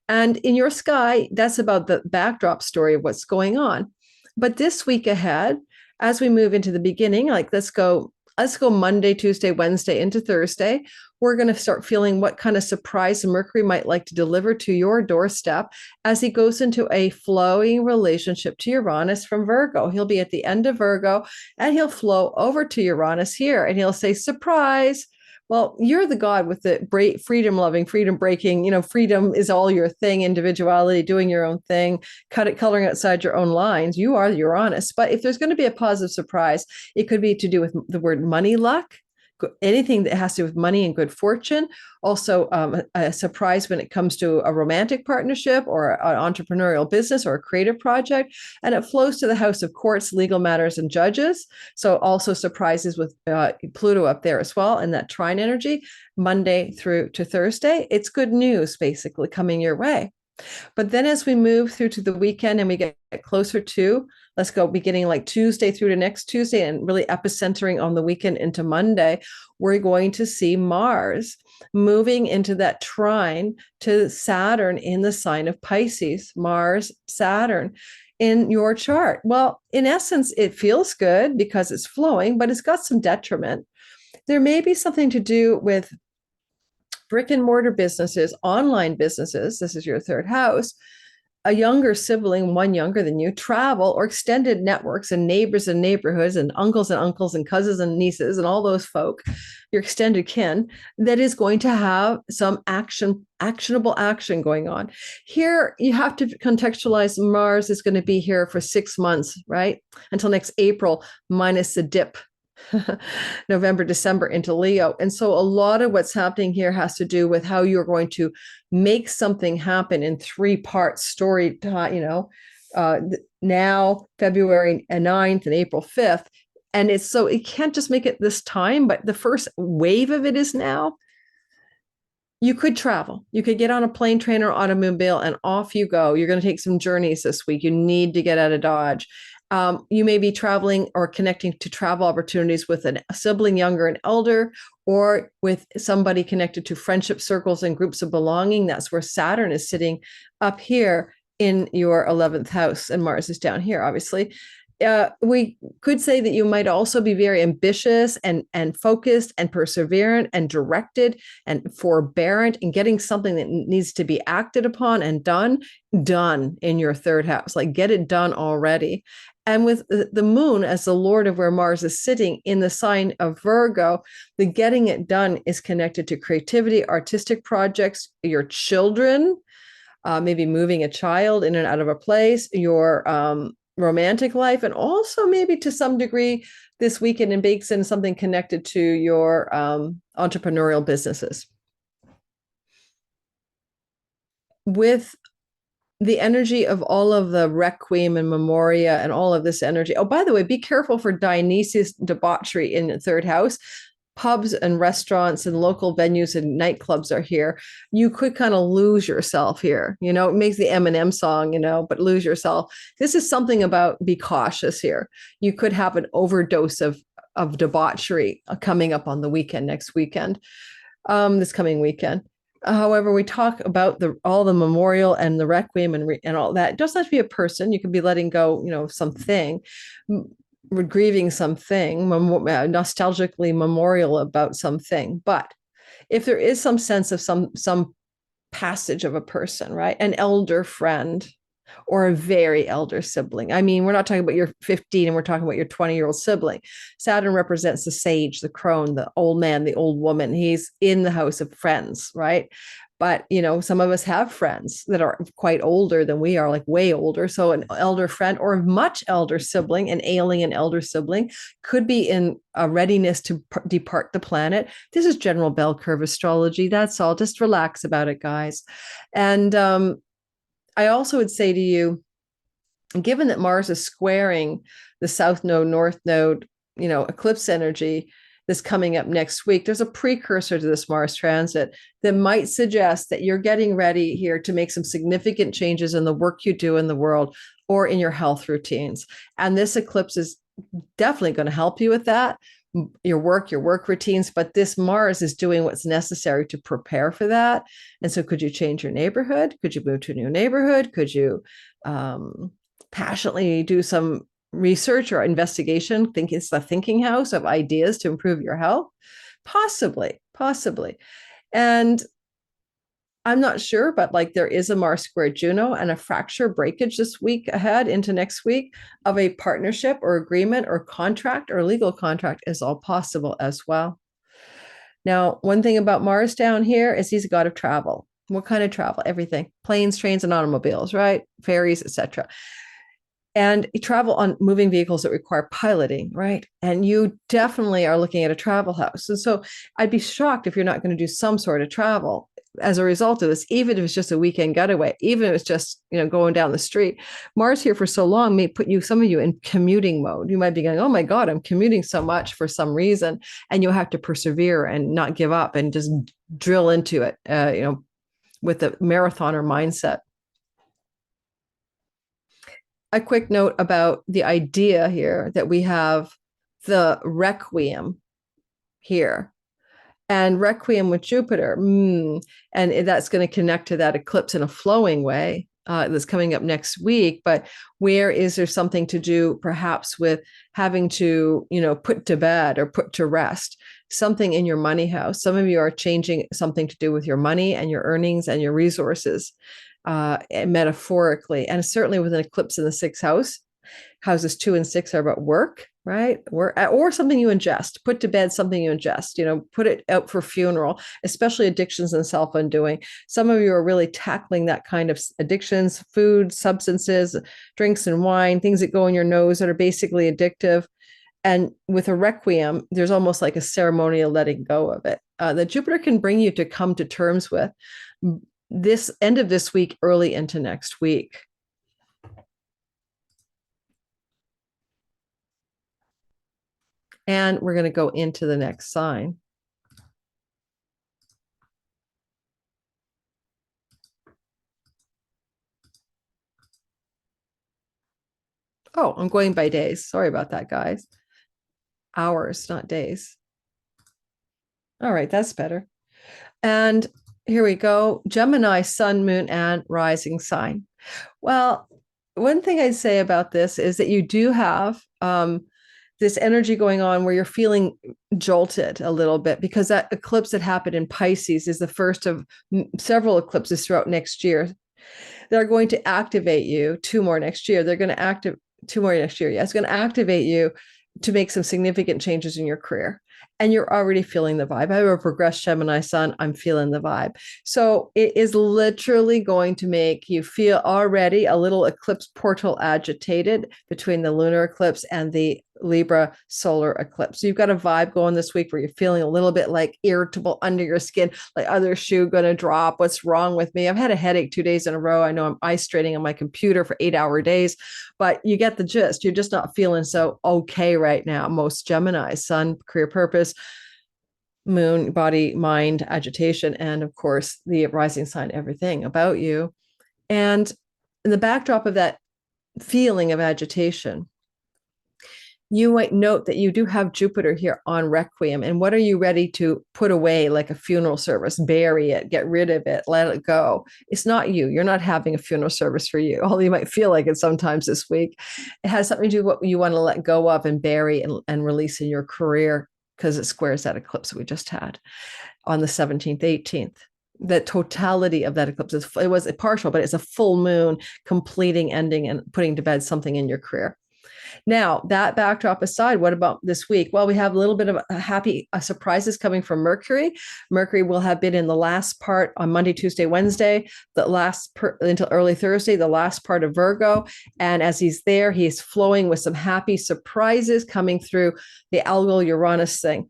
And in your sky, that's about the backdrop story of what's going on. But this week ahead, as we move into the beginning, like let's go Monday, Tuesday, Wednesday into Thursday, we're going to start feeling what kind of surprise Mercury might like to deliver to your doorstep as he goes into a flowing relationship to Uranus from Virgo. He'll be at the end of Virgo and he'll flow over to Uranus here and he'll say, surprise. Well, you're the God with the freedom loving, freedom breaking, freedom is all your thing, individuality, doing your own thing, coloring outside your own lines. You are Uranus. But if there's going to be a positive surprise, it could be to do with the word money luck, anything that has to do with money and good fortune. Also, a surprise when it comes to a romantic partnership or an entrepreneurial business or a creative project. And it flows to the house of courts, legal matters, and judges. So also surprises with Pluto up there as well. And that trine energy, Monday through to Thursday. It's good news, basically, coming your way. But then as we move through to the weekend and we get closer to, let's go beginning like Tuesday through to next Tuesday and really epicentering on the weekend into Monday, we're going to see Mars moving into that trine to Saturn in the sign of Pisces, Mars, Saturn in your chart. Well, in essence, it feels good because it's flowing, but it's got some detriment. There may be something to do with brick and mortar businesses, online businesses, this is your third house, a younger sibling, one younger than you, travel or extended networks and neighbors and neighborhoods and uncles and cousins and nieces and all those folk, your extended kin, that is going to have some actionable action going on. Here, you have to contextualize Mars is going to be here for 6 months, right? Until next April, minus the dip. November, December into Leo. And so a lot of what's happening here has to do with how you're going to make something happen in 3 parts story time, now February 9th and April 5th. And it's so it can't just make it this time, but the first wave of it is now. You could travel. You could get on a plane, train, or automobile and off you go. You're going to take some journeys this week. You need to get out of Dodge. You may be traveling or connecting to travel opportunities with a sibling, younger and elder, or with somebody connected to friendship circles and groups of belonging. That's where Saturn is sitting up here in your 11th house, and Mars is down here, obviously. We could say that you might also be very ambitious and focused and perseverant and directed and forbearant and getting something that needs to be acted upon and done in your third house. Like get it done already. And with the moon as the lord of where Mars is sitting in the sign of Virgo, the getting it done is connected to creativity, artistic projects, your children, maybe moving a child in and out of a place, your romantic life, and also maybe to some degree this weekend and bakes in something connected to your entrepreneurial businesses. With the energy of all of the Requiem and Memoria and all of this energy. Oh, by the way, be careful for Dionysius debauchery in the third house. Pubs and restaurants and local venues and nightclubs are here. You could kind of lose yourself here. It makes the Eminem song, but lose yourself. This is something about be cautious here. You could have an overdose of debauchery coming up on the weekend, next weekend, this coming weekend. However, we talk about all the memorial and the requiem and all that. It doesn't have to be a person. You could be letting go, something, grieving something, nostalgically memorial about something. But if there is some sense of some passage of a person, right? An elder friend or a very elder sibling. I mean, we're not talking about your 15 and we're talking about your 20-year-old sibling. Saturn represents the sage, the crone, the old man, the old woman. He's in the house of friends, right? But, some of us have friends that are quite older than we are, like way older. So an elder friend or a much elder sibling, an ailing and elder sibling, could be in a readiness to depart the planet. This is general bell curve astrology. That's all. Just relax about it, guys. And I also would say to you, given that Mars is squaring the South Node, North Node, eclipse energy that's coming up next week, there's a precursor to this Mars transit that might suggest that you're getting ready here to make some significant changes in the work you do in the world or in your health routines. And this eclipse is definitely going to help you with that, your work routines. But this Mars is doing what's necessary to prepare for that. And so could you change your neighborhood? Could you move to a new neighborhood? Could you passionately do some research or investigation? Think it's the thinking house of ideas to improve your health? Possibly. And I'm not sure, but like there is a Mars square Juno and a fracture breakage this week ahead into next week of a partnership or agreement or contract or legal contract is all possible as well. Now, one thing about Mars down here is he's a god of travel. What kind of travel? Everything. Planes, trains, and automobiles, right? Ferries, etc. And you travel on moving vehicles that require piloting, right? And you definitely are looking at a travel house. And so I'd be shocked if you're not going to do some sort of travel as a result of this, even if it's just a weekend getaway, even if it's just, going down the street. Mars here for so long may put some of you in commuting mode. You might be going, oh my God, I'm commuting so much for some reason. And you'll have to persevere and not give up and just drill into it, with the marathoner mindset. A quick note about the idea here that we have the Requiem here. And Requiem with Jupiter, and that's going to connect to that eclipse in a flowing way that's coming up next week. But where is there something to do perhaps with having to, put to bed or put to rest something in your money house? Some of you are changing something to do with your money and your earnings and your resources, metaphorically, and certainly with an eclipse in the sixth house. Houses 2 and 6 are about work, right? Or something you ingest. Put to bed something you ingest. Put it out for funeral, especially addictions and self-undoing. Some of you are really tackling that kind of addictions, food, substances, drinks and wine, things that go in your nose that are basically addictive. And with a requiem, there's almost like a ceremonial letting go of it that Jupiter can bring you to come to terms with this end of this week, early into next week. And we're going to go into the next sign. Oh, I'm going by days. Sorry about that, guys. Hours, not days. All right, that's better. And here we go. Gemini, sun, moon, and rising sign. Well, one thing I'd say about this is that you do have this energy going on where you're feeling jolted a little bit because that eclipse that happened in Pisces is the first of several eclipses throughout next year. They're going to activate you. 2 more next year. They're going to activate 2 more next year. Yeah, it's going to activate you to make some significant changes in your career. And you're already feeling the vibe. I have a progressed Gemini sun. I'm feeling the vibe. So it is literally going to make you feel already a little eclipse portal agitated between the lunar eclipse and the Libra solar eclipse. So you've got a vibe going this week where you're feeling a little bit like irritable under your skin, like other shoe going to drop. What's wrong with me? I've had a headache 2 days in a row. I know I'm eye straining on my computer for 8-hour days, but you get the gist. You're just not feeling so okay right now. Most Gemini, sun, career purpose, moon, body, mind, agitation, and of course the rising sign, everything about you. And in the backdrop of that feeling of agitation, You might note that you do have Jupiter here on Requiem. And what are you ready to put away, like a funeral service? Bury it, get rid of it, let it go. It's not you. You're not having a funeral service for you, although you might feel like it sometimes this week. It has something to do with what you want to let go of and bury and release in your career, because it squares that eclipse we just had on the 17th, 18th. The totality of that eclipse it was a partial, but it's a full moon completing, ending, and putting to bed something in your career. Now, that backdrop aside, what about this week? Well, we have a little bit of happy surprises coming from Mercury. Mercury will have been in the last part on Monday, Tuesday, Wednesday, until early Thursday, the last part of Virgo. And as he's there, he's flowing with some happy surprises coming through the algal Uranus thing.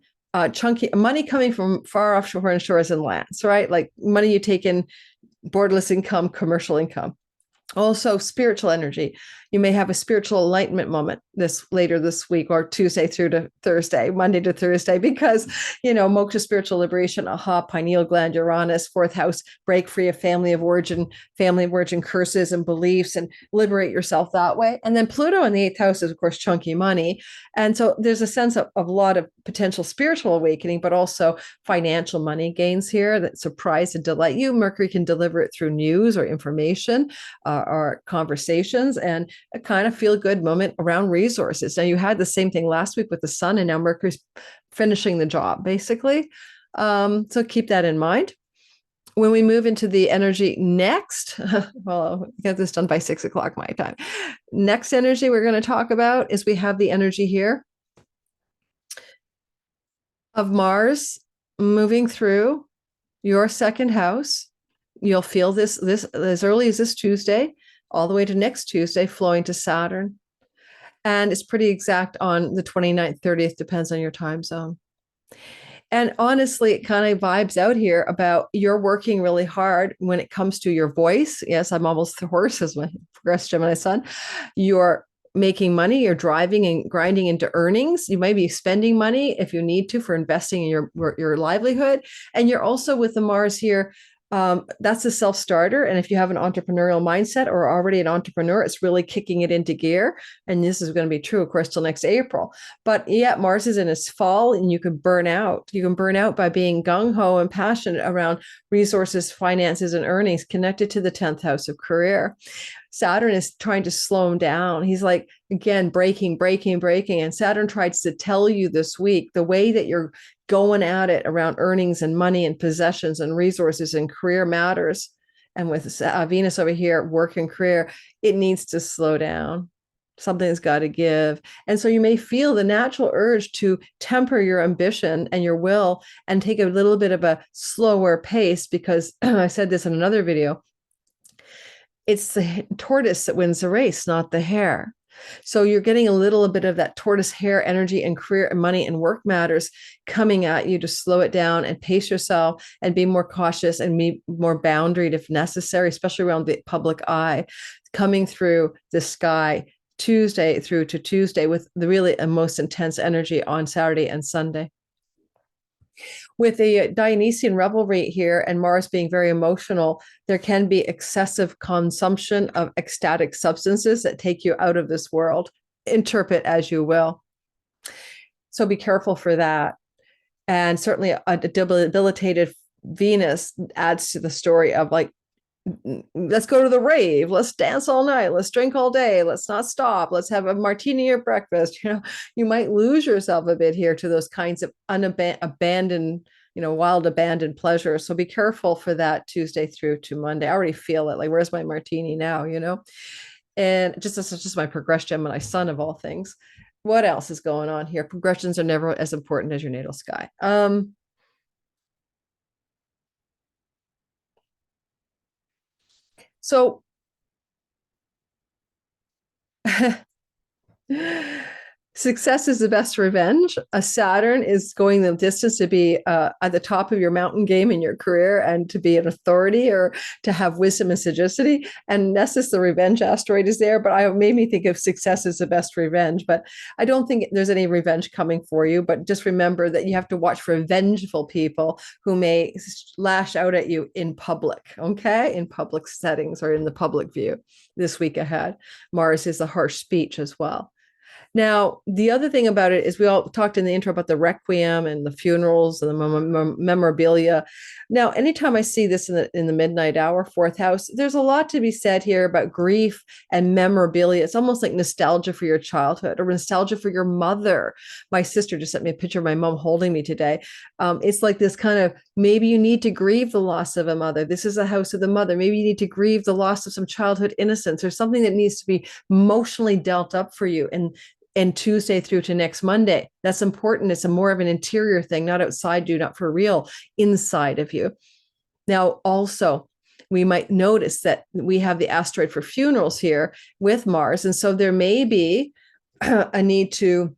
Chunky money coming from far offshore shores and lands, right? Like money you take in, borderless income, commercial income. Also, spiritual energy. You may have a spiritual enlightenment moment later this week, or Tuesday through to Thursday, Monday to Thursday, because, moksha, spiritual liberation, pineal gland, Uranus, fourth house, break free of family of origin curses and beliefs, and liberate yourself that way. And then Pluto in the eighth house is, of course, chunky money. And so there's a sense of a lot of potential spiritual awakening, but also financial money gains here that surprise and delight you. Mercury can deliver it through news or information or conversations, and a kind of feel good moment around resources. Now, you had the same thing last week with the sun, and now Mercury's finishing the job, basically. So keep that in mind. When we move into the energy next, well, get this done by 6 o'clock my time. Next energy we're going to talk about is we have the energy here of Mars moving through your second house. You'll feel this as early as this Tuesday, all the way to next Tuesday, flowing to Saturn. And it's pretty exact on the 29th, 30th, depends on your time zone. And honestly, it kind of vibes out here about you're working really hard when it comes to your voice. Yes, I'm almost hoarse as my progressed Gemini sun. You're making money, you're driving and grinding into earnings. You might be spending money if you need to for investing in your livelihood. And you're also with the Mars here. That's a self-starter. And if you have an entrepreneurial mindset or already an entrepreneur, it's really kicking it into gear. And this is going to be true, of course, till next April. But yeah, Mars is in its fall, and you can burn out. You can burn out by being gung-ho and passionate around resources, finances, and earnings connected to the 10th house of career. Saturn is trying to slow him down. He's like, again, breaking. And Saturn tries to tell you this week the way that you're going at it around earnings and money and possessions and resources and career matters. And with Venus over here, work and career, it needs to slow down. Something's got to give. And so you may feel the natural urge to temper your ambition and your will and take a little bit of a slower pace, because I said this in another video. It's the tortoise that wins the race, not the hare. So you're getting a little bit of that tortoise hare energy and career and money and work matters coming at you to slow it down and pace yourself and be more cautious and be more boundaried if necessary, especially around the public eye, coming through the sky Tuesday through to Tuesday with the really most intense energy on Saturday and Sunday. With the Dionysian revelry here and Mars being very emotional, there can be excessive consumption of ecstatic substances that take you out of this world. Interpret as you will. So be careful for that. And certainly a debilitated Venus adds to the story of like, let's go to the rave, let's dance all night, let's drink all day, let's not stop, let's have a martini at breakfast. You might lose yourself a bit here to those kinds of abandoned, wild abandoned pleasures. So be careful for that Tuesday through to Monday. I already feel it, like, where's my martini now, and just that's just my progressed Gemini sun of all things. What else is going on here? Progressions are never as important as your natal sky. So success is the best revenge. A Saturn is going the distance to be at the top of your mountain game in your career and to be an authority or to have wisdom and sagacity. And Nessus, the revenge asteroid, is there, but it made me think of success as the best revenge. But I don't think there's any revenge coming for you. But just remember that you have to watch for vengeful people who may lash out at you in public, okay? In public settings or in the public view this week ahead. Mars is a harsh speech as well. Now, the other thing about it is we all talked in the intro about the requiem and the funerals and the memorabilia. Now, anytime I see this in the midnight hour, fourth house, there's a lot to be said here about grief and memorabilia. It's almost like nostalgia for your childhood or nostalgia for your mother. My sister just sent me a picture of my mom holding me today. It's like this kind of, maybe you need to grieve the loss of a mother. This is a house of the mother. Maybe you need to grieve the loss of some childhood innocence or something that needs to be emotionally dealt up for you. And Tuesday through to next Monday. That's important. It's a more of an interior thing, not outside you, not for real, inside of you. Now, also, we might notice that we have the asteroid for funerals here with Mars. And so there may be a need to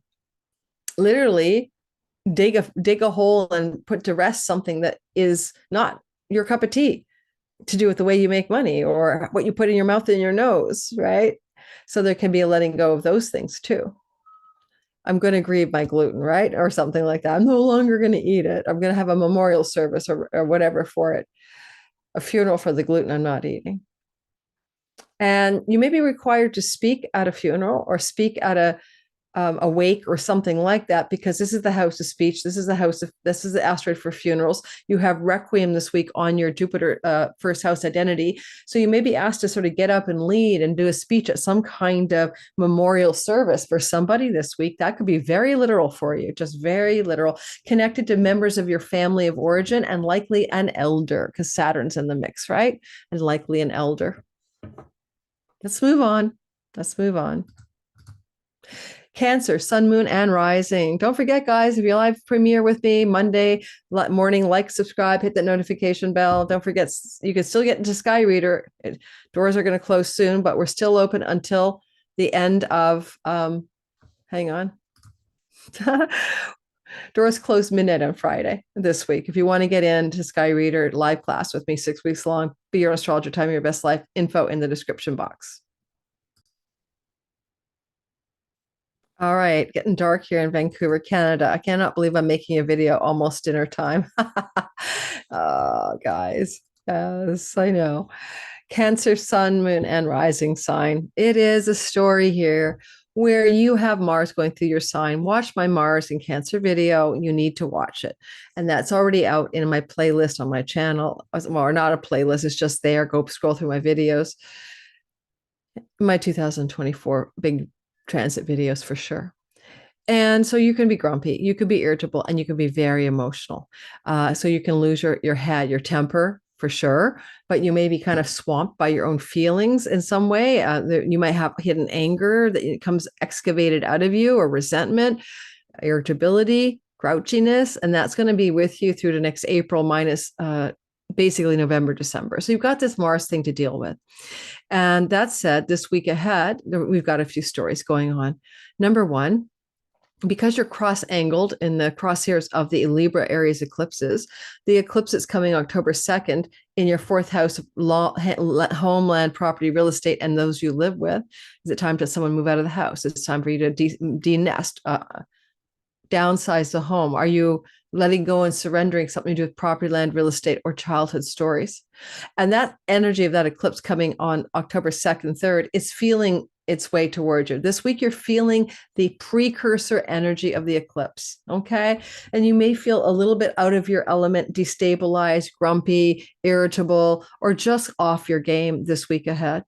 literally dig a hole and put to rest something that is not your cup of tea, to do with the way you make money or what you put in your mouth and your nose, right? So there can be a letting go of those things too. I'm going to grieve my gluten, right? Or something like that. I'm no longer going to eat it. I'm going to have a memorial service or whatever for it, a funeral for the gluten I'm not eating. And you may be required to speak at a funeral or speak at a wake or something like that, because this is the house of speech. This is the asteroid for funerals. You have Requiem this week on your Jupiter first house identity. So you may be asked to sort of get up and lead and do a speech at some kind of memorial service for somebody this week. That could be very literal for you, just very literal, connected to members of your family of origin and likely an elder, because Saturn's in the mix, right? And likely an elder. Let's move on. Cancer, sun, moon, and rising. Don't forget, guys, if you live premiere with me Monday morning, like, subscribe, hit that notification bell. Don't forget, you can still get into Sky Reader. Doors are going to close soon, but we're still open until the end of, hang on. Doors close midnight on Friday this week. If you want to get into Sky Reader live class with me 6 weeks long, be your astrologer, time of your best life, info in the description box. All right, getting dark here in Vancouver, Canada. I cannot believe I'm making a video almost dinner time. Oh, guys. Yes, I know. Cancer, sun, moon, and rising sign. It is a story here where you have Mars going through your sign. Watch my Mars in Cancer video. You need to watch it. And that's already out in my playlist on my channel. Or not a playlist, it's just there. Go scroll through my videos. My 2024 big transit videos for sure. And so you can be grumpy, you could be irritable, and you can be very emotional. So you can lose your head, your temper for sure, but you may be kind of swamped by your own feelings in some way. You might have hidden anger that comes excavated out of you, or resentment, irritability, grouchiness, and that's going to be with you through to next April minus basically November, December. So you've got this Mars thing to deal with. And that said, this week ahead, we've got a few stories going on. Number one, because you're cross-angled in the crosshairs of the Libra Aries eclipses, the eclipse that's coming October 2nd in your fourth house of homeland, property, real estate, and those you live with. Is it time to someone move out of the house? It's time for you to de-nest, downsize the home. Are you letting go and surrendering something to do with property, land, real estate, or childhood stories? And that energy of that eclipse coming on October 2nd, 3rd is feeling its way towards you. This week, you're feeling the precursor energy of the eclipse, okay? And you may feel a little bit out of your element, destabilized, grumpy, irritable, or just off your game this week ahead.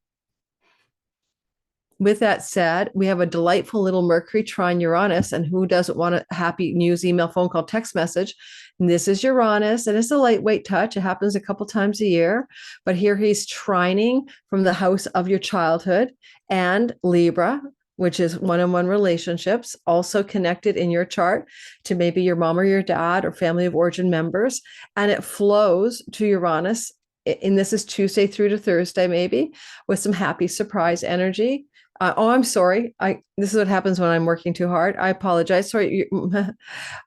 With that said, we have a delightful little Mercury trine Uranus, and who doesn't want a happy news, email, phone call, text message? And this is Uranus, and it's a lightweight touch. It happens a couple times a year, but here he's trining from the house of your childhood and Libra, which is one-on-one relationships, also connected in your chart to maybe your mom or your dad or family of origin members, and it flows to Uranus. And this is Tuesday through to Thursday, maybe, with some happy surprise energy. I'm sorry. This is what happens when I'm working too hard. I apologize. Sorry.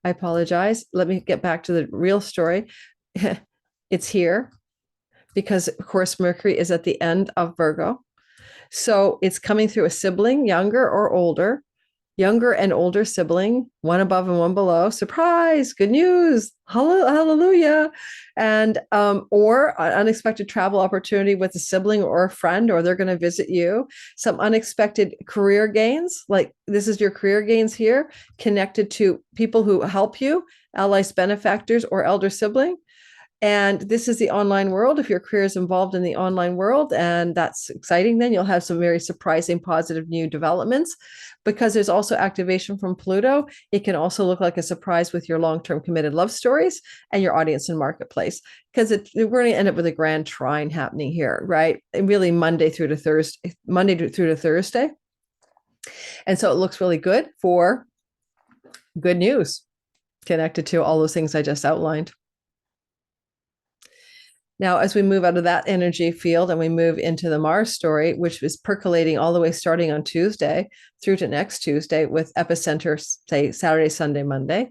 I apologize. Let me get back to the real story. It's here because, of course, Mercury is at the end of Virgo. So it's coming through a sibling, younger or older. younger and older sibling, one above and one below. Surprise, good news, hallelujah. And or an unexpected travel opportunity with a sibling or a friend, or they're going to visit you. Some unexpected career gains, like this is your career gains here, connected to people who help you, allies, benefactors, or elder sibling. And this is the online world. If your career is involved in the online world, and that's exciting, then you'll have some very surprising, positive new developments. Because there's also activation from Pluto, it can also look like a surprise with your long-term committed love stories and your audience and marketplace. Because we're going to end up with a grand trine happening here, right? And really Monday through to Thursday. And so it looks really good for good news connected to all those things I just outlined. Now, as we move out of that energy field and we move into the Mars story, which is percolating all the way starting on Tuesday through to next Tuesday with epicenter, say, Saturday, Sunday, Monday,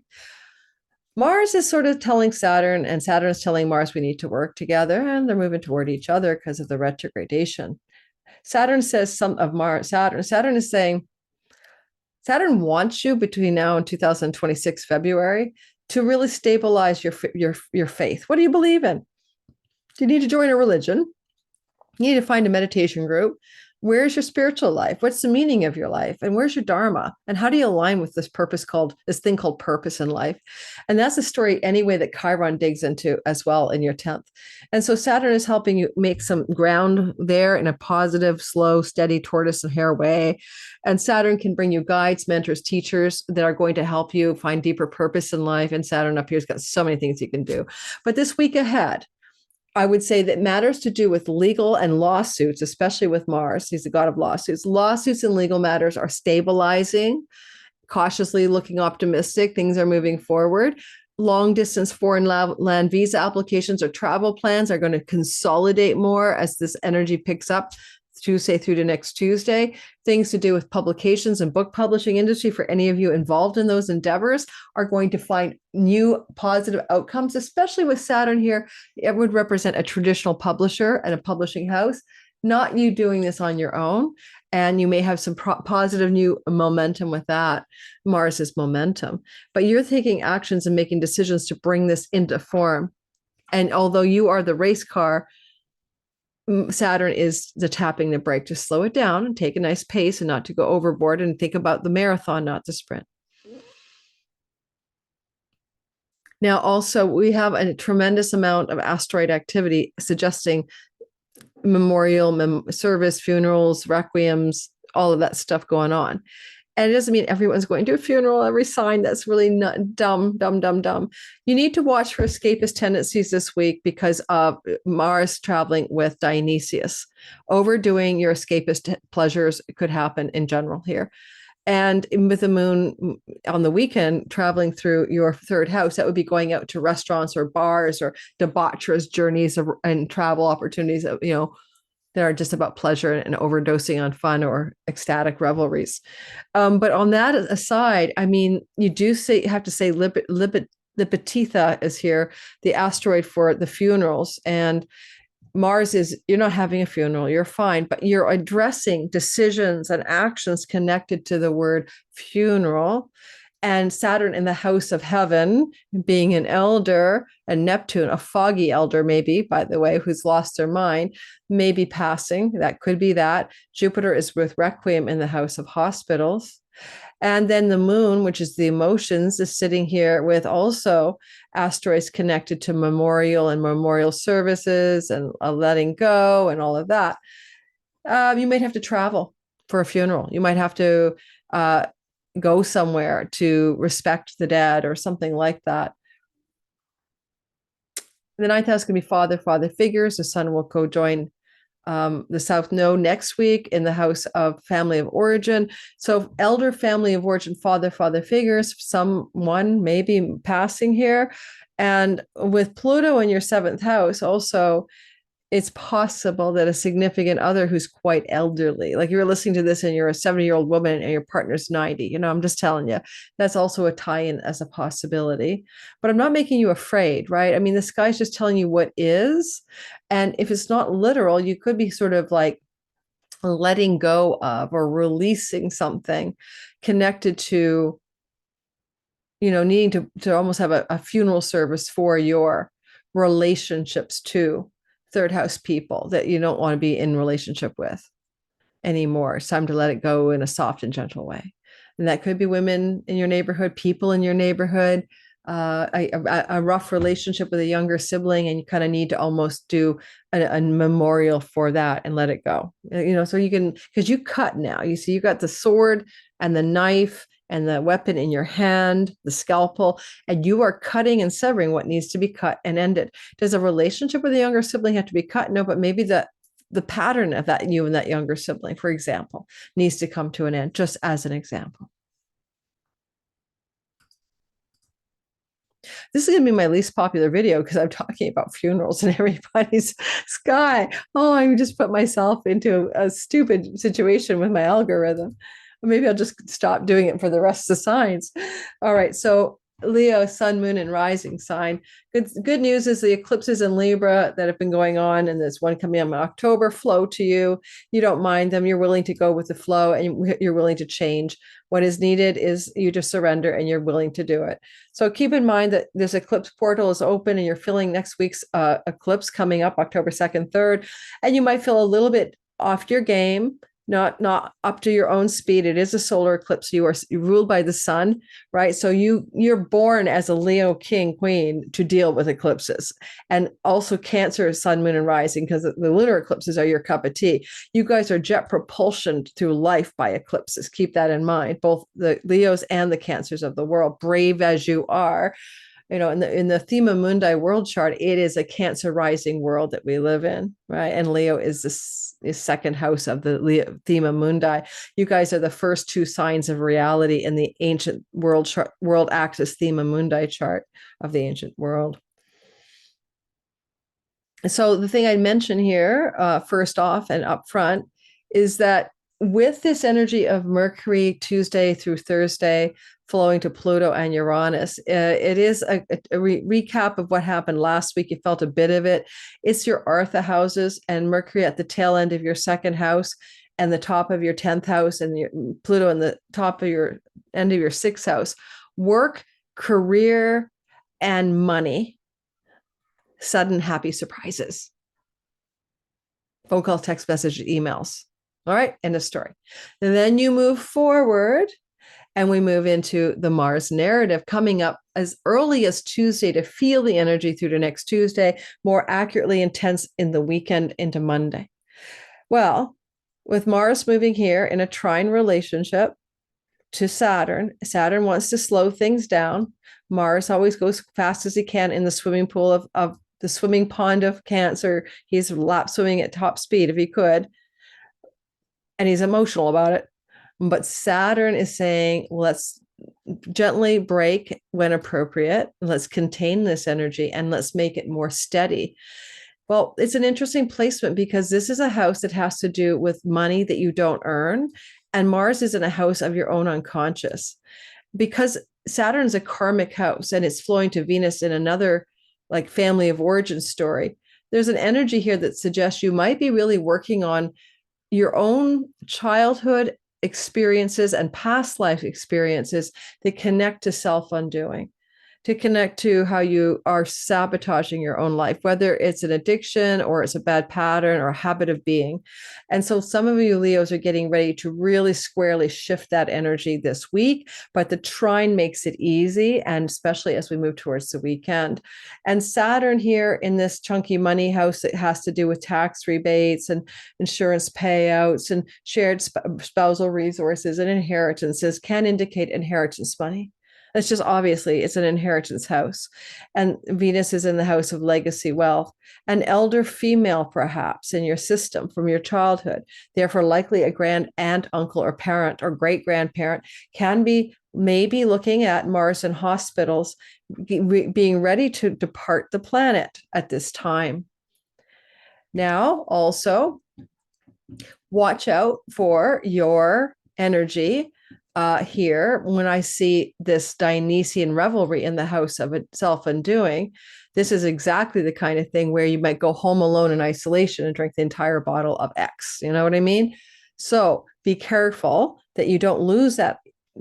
Mars is sort of telling Saturn, and Saturn is telling Mars we need to work together, and they're moving toward each other because of the retrogradation. Saturn says Saturn is saying, Saturn wants you between now and 2026 February to really stabilize your faith. What do you believe in? Do you need to join a religion? You need to find a meditation group. Where's your spiritual life? What's the meaning of your life? And where's your dharma? And how do you align with this thing called purpose in life? And that's a story anyway that Chiron digs into as well in your 10th. And so Saturn is helping you make some ground there in a positive, slow, steady tortoise and hare way. And Saturn can bring you guides, mentors, teachers that are going to help you find deeper purpose in life. And Saturn up here has got so many things you can do. But this week ahead, I would say that matters to do with legal and lawsuits, especially with Mars. He's the god of lawsuits. Lawsuits and legal matters are stabilizing, cautiously looking optimistic. Things are moving forward. Long distance foreign land visa applications or travel plans are going to consolidate more as this energy picks up Tuesday through to next Tuesday. Things to do with publications and book publishing industry for any of you involved in those endeavors are going to find new positive outcomes, especially with Saturn here. It would represent a traditional publisher and a publishing house, not you doing this on your own. And you may have some positive new momentum with that. Mars is momentum, but you're taking actions and making decisions to bring this into form. And although you are the race car, Saturn is the tapping the brake to slow it down and take a nice pace and not to go overboard, and think about the marathon, not the sprint. Now, also, we have a tremendous amount of asteroid activity suggesting memorial service, funerals, requiems, all of that stuff going on. And it doesn't mean everyone's going to a funeral, every sign. That's really not dumb. You need to watch for escapist tendencies this week because of Mars traveling with Dionysius. Overdoing your escapist pleasures could happen in general here. And with the moon on the weekend traveling through your 3rd house, that would be going out to restaurants or bars or debaucherous journeys and travel opportunities, that are just about pleasure and overdosing on fun or ecstatic revelries. But on that aside, I mean, you have to say Lipititha is here, the asteroid for the funerals. And Mars is, you're not having a funeral, you're fine, but you're addressing decisions and actions connected to the word funeral. And Saturn in the house of heaven, being an elder, and Neptune, a foggy elder, maybe, by the way, who's lost their mind, may be passing. That could be that. Jupiter is with Requiem in the house of hospitals. And then the moon, which is the emotions, is sitting here with also asteroids connected to memorial services and letting go and all of that. You might have to travel for a funeral. You might have to go somewhere to respect the dead or something like that. The 9th house can be father figures. The sun will co-join the South Node next week in the house of family of origin. So elder family of origin, father figures, someone maybe passing here. And with Pluto in your 7th house, also, it's possible that a significant other who's quite elderly, like you're listening to this and you're a 70-year-old woman and your partner's 90, I'm just telling you, that's also a tie-in as a possibility. But I'm not making you afraid, right? I mean, the sky's just telling you what is. And if it's not literal, you could be sort of like letting go of or releasing something connected to, needing to almost have a funeral service for your relationships to third house people that you don't want to be in relationship with anymore. It's time to let it go in a soft and gentle way. And that could be women in your neighborhood, people in your neighborhood, a rough relationship with a younger sibling, and you kind of need to almost do a memorial for that and let it go. So you can, because you cut now. You see, you got the sword and the knife and the weapon in your hand, the scalpel, and you are cutting and severing what needs to be cut and ended. Does a relationship with a younger sibling have to be cut? No, but maybe the pattern of that, you and that younger sibling, for example, needs to come to an end, just as an example. This is going to be my least popular video because I'm talking about funerals and everybody's sky. Oh, I just put myself into a stupid situation with my algorithm. Maybe I'll just stop doing it for the rest of the signs. All right. So Leo, sun, moon, and rising sign. Good news is the eclipses in Libra that have been going on, and there's one coming up in October, flow to you. You don't mind them. You're willing to go with the flow, and you're willing to change. What is needed is you to surrender, and you're willing to do it. So keep in mind that this eclipse portal is open, and you're feeling next week's eclipse coming up October 2nd, 3rd, and you might feel a little bit off your game, not up to your own speed. It is a solar eclipse. You're ruled by the sun, right? So you're born as a Leo king, queen to deal with eclipses, and also Cancer, sun, moon, and rising, because the lunar eclipses are your cup of tea. You guys are jet propulsion through life by eclipses. Keep that in mind, both the Leos and the Cancers of the world, brave as you are. In the Thema Mundi world chart, it is a Cancer rising world that we live in, right? And Leo is the second house of the Thema Mundi. You guys are the first two signs of reality in the ancient world axis Thema Mundi chart of the ancient world. So the thing I'd mention here, first off and up front, is that with this energy of Mercury Tuesday through Thursday flowing to Pluto and Uranus, it is a recap of what happened last week. You felt a bit of it. It's your Artha houses, and Mercury at the tail end of your second house and the top of your 10th house, and Pluto in the top of your end of your sixth house. Work, career, and money. Sudden happy surprises. Phone call, text message, emails. All right, end of story. And then you move forward, and we move into the Mars narrative coming up as early as Tuesday to feel the energy through to next Tuesday, more accurately intense in the weekend into Monday. Well, with Mars moving here in a trine relationship to Saturn wants to slow things down. Mars always goes fast as he can in the swimming pool of the swimming pond of Cancer. He's lap swimming at top speed if he could, and he's emotional about it. But Saturn is saying, let's gently break when appropriate. Let's contain this energy and let's make it more steady. Well, it's an interesting placement because this is a house that has to do with money that you don't earn. And Mars is in a house of your own unconscious. Because Saturn's a karmic house and it's flowing to Venus in another like family of origin story. There's an energy here that suggests you might be really working on your own childhood experiences and past life experiences that connect to self-undoing, to connect to how you are sabotaging your own life, whether it's an addiction or it's a bad pattern or a habit of being. And so some of you Leos are getting ready to really squarely shift that energy this week, but the trine makes it easy, and especially as we move towards the weekend. And Saturn here in this chunky money house that has to do with tax rebates and insurance payouts and shared spousal resources and inheritances can indicate inheritance money. It's just obviously it's an inheritance house. And Venus is in the house of legacy wealth. An elder female, perhaps, in your system from your childhood, therefore likely a grand aunt, uncle, or parent or great grandparent, can be maybe looking at Mars in hospitals, being ready to depart the planet at this time. Now, also, watch out for your energy here, when I see this Dionysian revelry in the house of self-undoing, this is exactly the kind of thing where you might go home alone in isolation and drink the entire bottle of X. You know what I mean? So be careful that you don't lose that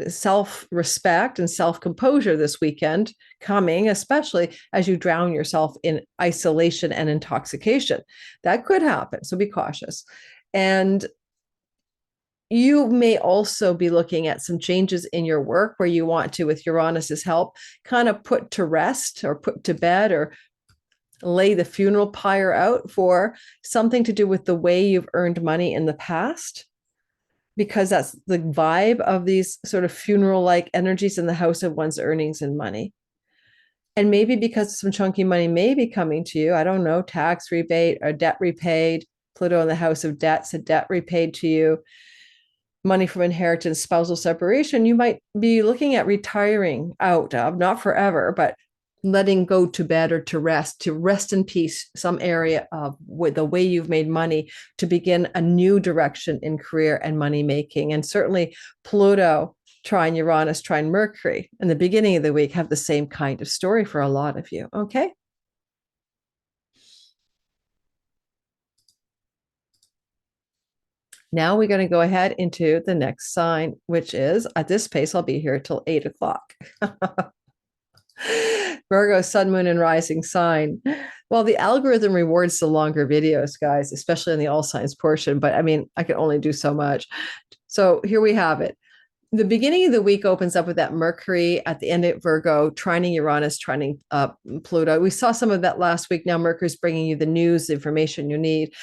self-respect and self-composure this weekend coming, especially as you drown yourself in isolation and intoxication. That could happen. So be cautious. And you may also be looking at some changes in your work where you want to, with Uranus's help, kind of put to rest or put to bed or lay the funeral pyre out for something to do with the way you've earned money in the past, because that's the vibe of these sort of funeral-like energies in the house of one's earnings and money. And maybe because some chunky money may be coming to you, I don't know, tax rebate or debt repaid, Pluto in the house of debts, a debt repaid to you, money from inheritance, spousal separation, you might be looking at retiring out of, not forever, but letting go to bed or to rest in peace, some area of with the way you've made money, to begin a new direction in career and money making. And certainly Pluto, trine Uranus, trine Mercury in the beginning of the week have the same kind of story for a lot of you. Okay. Now we're going to go ahead into the next sign, which is, at this pace, I'll be here till 8 o'clock. Virgo, sun, moon, and rising sign. Well, the algorithm rewards the longer videos, guys, especially in the all signs portion. But I mean, I can only do so much. So here we have it. The beginning of the week opens up with that Mercury at the end of Virgo, trining Uranus, trining Pluto. We saw some of that last week. Now Mercury's bringing you the news, the information you need.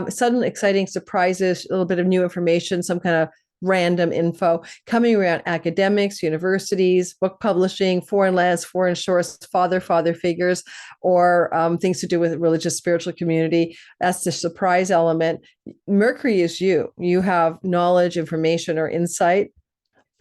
Sudden exciting surprises, a little bit of new information, some kind of random info coming around academics, universities, book publishing, foreign lands, foreign shores, father figures, or things to do with religious, spiritual community. That's the surprise element. Mercury is you. You have knowledge, information, or insight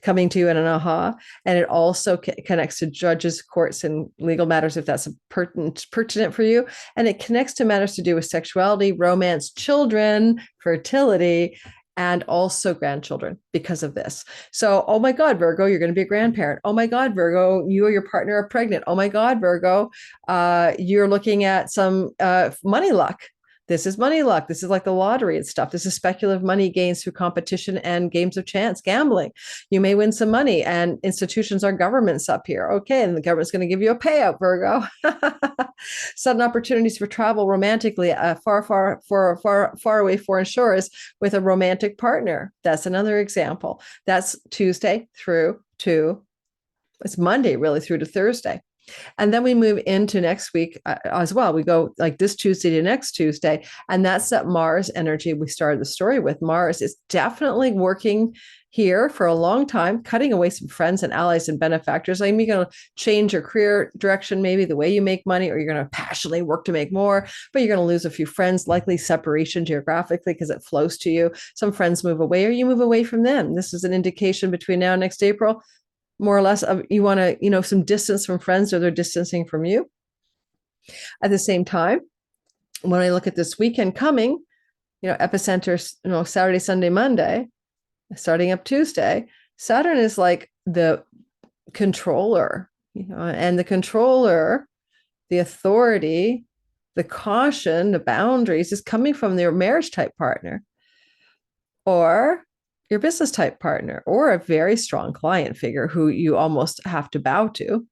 coming to you in an aha. And it also connects to judges, courts, and legal matters, if that's pertinent for you. And it connects to matters to do with sexuality, romance, children, fertility, and also grandchildren because of this. So, oh my God, Virgo, you're going to be a grandparent. Oh my God, Virgo, you or your partner are pregnant. Oh my God, Virgo, you're looking at some money luck. This is money luck. This is like the lottery and stuff. This is speculative money gains through competition and games of chance, gambling. You may win some money, and institutions are governments up here. Okay, and the government's going to give you a payout, Virgo. Sudden opportunities for travel romantically, far away foreign shores with a romantic partner. That's another example. That's Tuesday through to, it's Monday really through to Thursday. And then we move into next week as well. We go like this Tuesday to next Tuesday. And that's that Mars energy we started the story with. Mars is definitely working here for a long time, cutting away some friends and allies and benefactors. I mean, you're going to change your career direction, maybe the way you make money, or you're going to passionately work to make more, but you're going to lose a few friends, likely separation geographically because it flows to you. Some friends move away or you move away from them. This is an indication between now and next April, more or less, of you want to, some distance from friends, or they're distancing from you. At the same time, when I look at this weekend coming, epicenter, Saturday, Sunday, Monday, starting up Tuesday, Saturn is like the controller, and the controller, the authority, the caution, the boundaries is coming from their marriage type partner, or your business type partner, or a very strong client figure who you almost have to bow to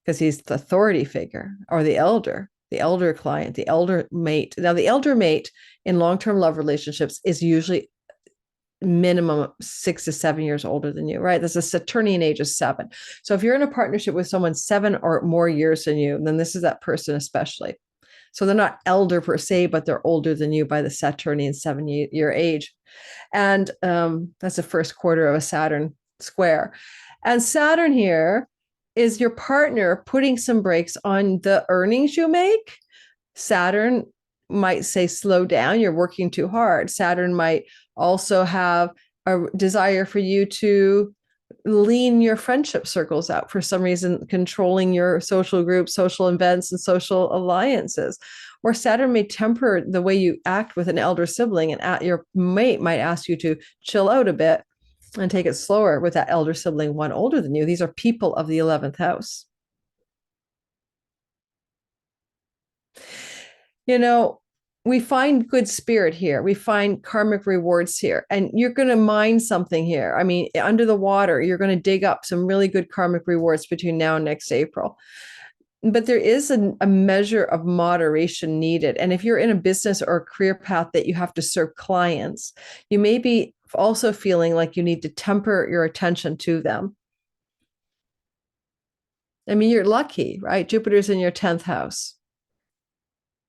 because he's the authority figure, or the elder client, the elder mate. Now, the elder mate in long-term love relationships is usually minimum 6 to 7 years older than you, right? There's a Saturnian age of 7. So if you're in a partnership with someone 7 or more years than you, then this is that person especially. So they're not elder per se, but they're older than you by the Saturnian 7-year age. And that's the first quarter of a Saturn square. And Saturn here is your partner putting some brakes on the earnings you make. Saturn might say, slow down, you're working too hard. Saturn might also have a desire for you to lean your friendship circles out for some reason, controlling your social groups, social events, and social alliances. Or Saturn may temper the way you act with an elder sibling, and your mate might ask you to chill out a bit And take it slower with that elder sibling, one older than you. These are people of the 11th house. You know, we find good spirit here. We find karmic rewards here. And you're going to mine something here. I mean, under the water, you're going to dig up some really good karmic rewards between now and next April. But there is a measure of moderation needed. And if you're in a business or a career path that you have to serve clients, you may be also feeling like you need to temper your attention to them. I mean, you're lucky, right? Jupiter's in your 10th house.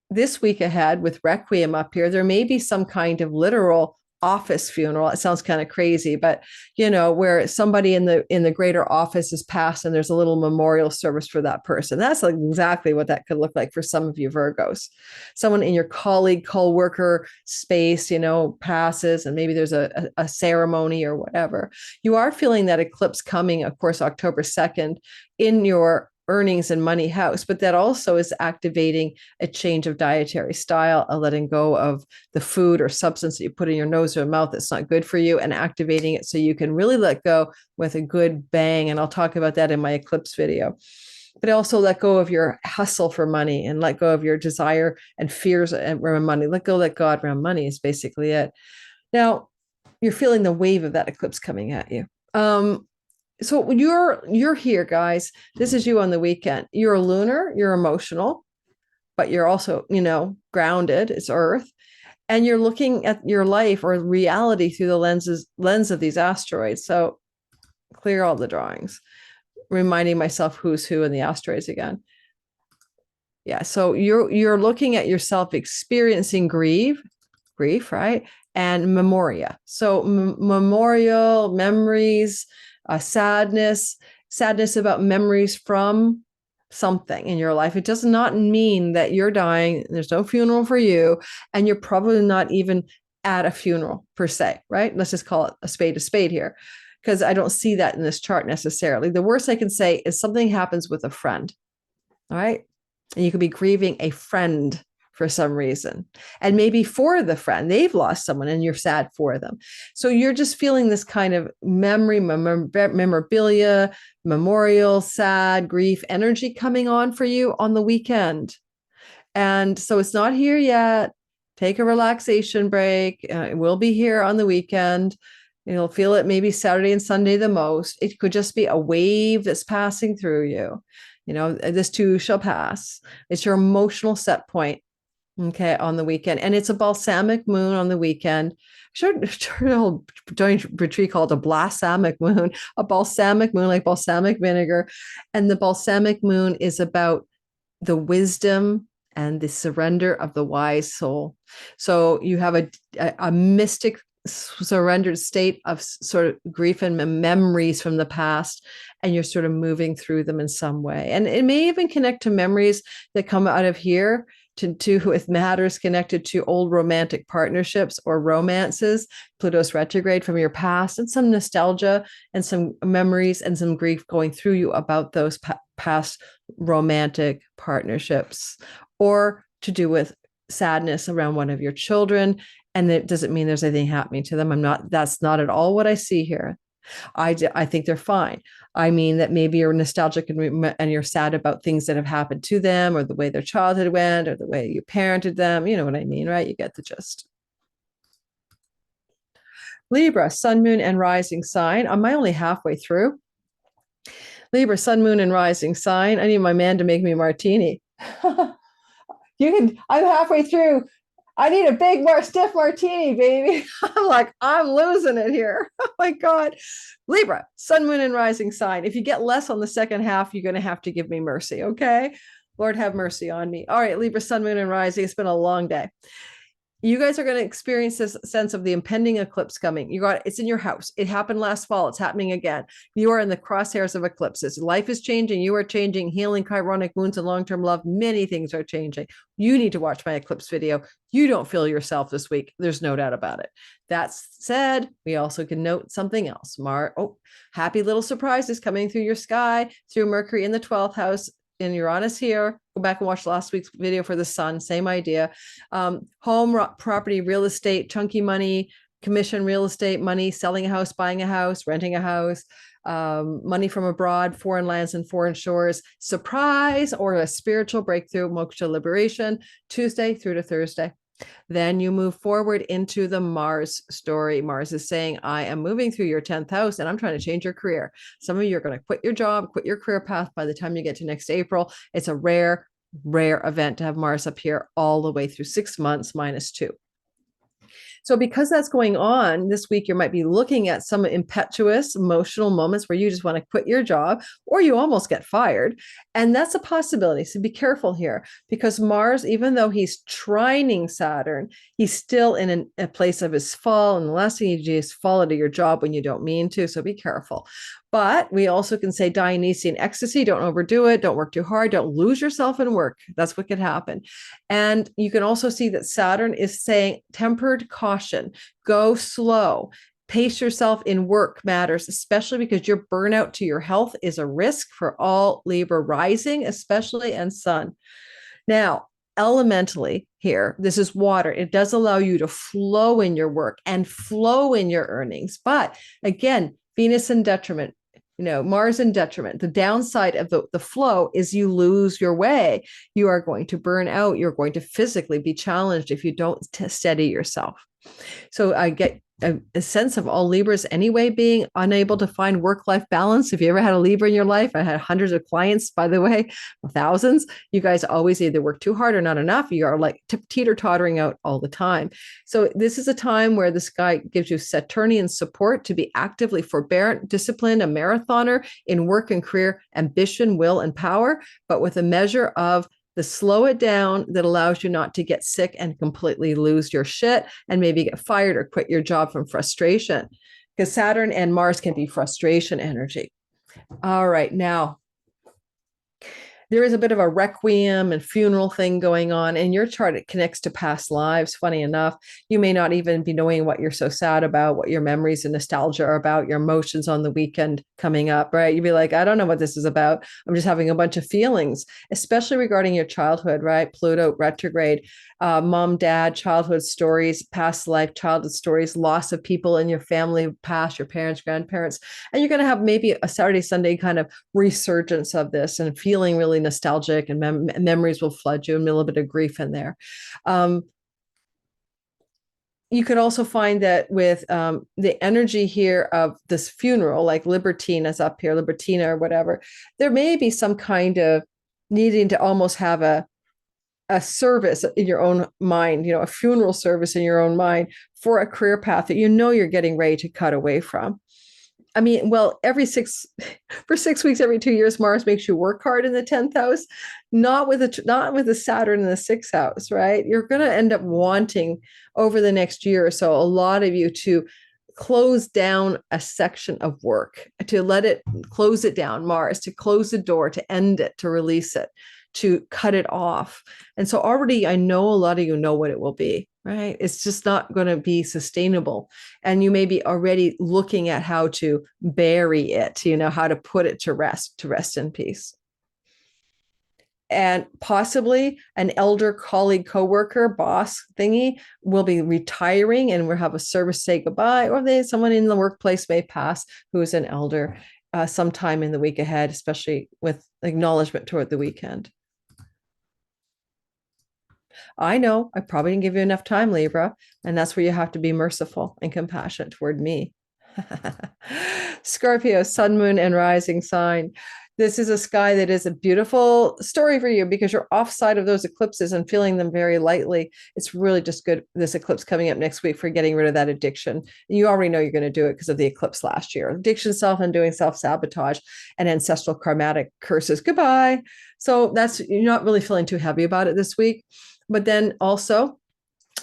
This week ahead with Requiem up here, there may be some kind of literal office funeral. It sounds kind of crazy, but where somebody in the greater office is passed and there's a little memorial service for that person. That's like exactly what that could look like for some of you Virgos. Someone in your colleague, co-worker space, passes, and maybe there's a ceremony or whatever. You are feeling that eclipse coming, of course, October 2nd in your earnings and money house, but that also is activating a change of dietary style, a letting go of the food or substance that you put in your nose or mouth that's not good for you, and activating it so you can really let go with a good bang. And I'll talk about that in my eclipse video. But also let go of your hustle for money and let go of your desire and fears around money. Let God around money is basically it. Now, you're feeling the wave of that eclipse coming at you. So you're here, guys. This is you on the weekend. You're a lunar, you're emotional, but you're also, grounded. It's Earth. And you're looking at your life or reality through the lens of these asteroids. So clear all the drawings, reminding myself who's who in the asteroids again. Yeah. So you're looking at yourself experiencing grief, right? And memoria. So memorial, memories, sadness about memories from something in your life. It does not mean that you're dying. There's no funeral for you. And you're probably not even at a funeral per se, right? Let's just call it a spade here, because I don't see that in this chart necessarily. The worst I can say is something happens with a friend. All right. And you could be grieving a friend for some reason. And maybe for the friend, they've lost someone and you're sad for them. So you're just feeling this kind of memorabilia, memorial, sad, grief energy coming on for you on the weekend. And so it's not here yet. Take a relaxation break. It will be here on the weekend. You'll feel it maybe Saturday and Sunday the most. It could just be a wave that's passing through you. This too shall pass. It's your emotional set point. Okay, on the weekend. And it's a balsamic moon on the weekend. Sure, I'll join retreat called a balsamic moon, like balsamic vinegar. And the balsamic moon is about the wisdom and the surrender of the wise soul. So you have a mystic surrendered state of sort of grief and memories from the past, and you're sort of moving through them in some way. And it may even connect to memories that come out of here to with matters connected to old romantic partnerships or romances, Pluto's retrograde from your past, and some nostalgia and some memories and some grief going through you about those past romantic partnerships, or to do with sadness around one of your children. And it doesn't mean there's anything happening to them. That's not at all what I see here. I think they're fine. I mean that maybe you're nostalgic and you're sad about things that have happened to them, or the way their childhood went, or the way you parented them. You know what I mean, right? You get the gist. Libra, sun, moon, and rising sign. Am I only halfway through? Libra, sun, moon, and rising sign. I need my man to make me a martini. I'm halfway through. I need a big, more stiff martini, baby. I'm losing it here. Oh my God. Libra, sun, moon, and rising sign. If you get less on the second half, you're going to have to give me mercy. Okay. Lord, have mercy on me. All right. Libra, sun, moon, and rising. It's been a long day. You guys are going to experience this sense of the impending eclipse coming. It's in your house. It happened last fall. It's happening again. You are in the crosshairs of eclipses. Life is changing. You are changing. Healing, chironic wounds, and long-term love. Many things are changing. You need to watch my eclipse video. You don't feel yourself this week. There's no doubt about it. That said, we also can note something else. Happy little surprises coming through your sky, through Mercury in the 12th house, in Uranus here. Go back and watch last week's video for the sun. Same idea. Home, property, real estate, chunky money, commission, real estate, money, selling a house, buying a house, renting a house, money from abroad, foreign lands and foreign shores, surprise, or a spiritual breakthrough, moksha liberation, Tuesday through to Thursday. Then you move forward into the Mars story. Mars is saying, I am moving through your 10th house and I'm trying to change your career. Some of you are going to quit your job, quit your career path by the time you get to next April. It's a rare event to have Mars up here all the way through 6 months -2. So because that's going on this week, you might be looking at some impetuous emotional moments where you just want to quit your job or you almost get fired. And that's a possibility. So be careful here because Mars, even though he's trining Saturn, he's still in a place of his fall. And the last thing you do is fall out of your job when you don't mean to. So be careful. But we also can say Dionysian ecstasy. Don't overdo it. Don't work too hard. Don't lose yourself in work. That's what could happen. And you can also see that Saturn is saying tempered caution, go slow, pace yourself in work matters, especially because your burnout to your health is a risk for all Libra rising, especially and sun. Now, elementally here, this is water. It does allow you to flow in your work and flow in your earnings. But again, Venus in detriment, Mars in detriment. The downside of the flow is you lose your way. You are going to burn out. You're going to physically be challenged if you don't steady yourself. So I get a sense of all Libras anyway being unable to find work-life balance. If you ever had a Libra in your life, I had hundreds of clients, by the way, thousands. You guys always either work too hard or not enough. You are like teeter-tottering out all the time. So this is a time where the sky gives you Saturnian support to be actively forbearant, disciplined, a marathoner in work and career, ambition, will, and power, but with a measure of the slow it down that allows you not to get sick and completely lose your shit and maybe get fired or quit your job from frustration, because Saturn and Mars can be frustration energy. All right, now there is a bit of a requiem and funeral thing going on in your chart. It connects to past lives. Funny enough, you may not even be knowing what you're so sad about, what your memories and nostalgia are about, your emotions on the weekend coming up, right? You'd be like, I don't know what this is about. I'm just having a bunch of feelings, especially regarding your childhood, right? Pluto retrograde, mom, dad, childhood stories, past life, childhood stories, loss of people in your family, past, your parents, grandparents. And you're going to have maybe a Saturday, Sunday kind of resurgence of this and feeling really nostalgic, and memories will flood you and a little bit of grief in there. You could also find that with the energy here of this funeral, like Libertine is up here, Libertina or whatever, there may be some kind of needing to almost have a service in your own mind, a funeral service in your own mind for a career path that you're getting ready to cut away from. I mean, well, for 6 weeks, every 2 years, Mars makes you work hard in the 10th house, not with the Saturn in the 6th house, right? You're going to end up wanting over the next year or so, a lot of you to close down a section of work, to let it close it down, Mars, to close the door, to end it, to release it, to cut it off. And so already I know a lot of you know what it will be, right? It's just not going to be sustainable. And you may be already looking at how to bury it, how to put it to rest in peace. And possibly an elder colleague, coworker, boss thingy will be retiring and we'll have a service say goodbye, or someone in the workplace may pass who is an elder sometime in the week ahead, especially with acknowledgement toward the weekend. I know I probably didn't give you enough time, Libra, and that's where you have to be merciful and compassionate toward me. Scorpio, sun, moon, and rising sign. This is a sky that is a beautiful story for you because you're offside of those eclipses and feeling them very lightly. It's really just good, this eclipse coming up next week, for getting rid of that addiction. You already know you're going to do it because of the eclipse last year. Addiction, self-undoing, self-sabotage, and ancestral karmatic curses. Goodbye. So you're not really feeling too heavy about it this week. But then also,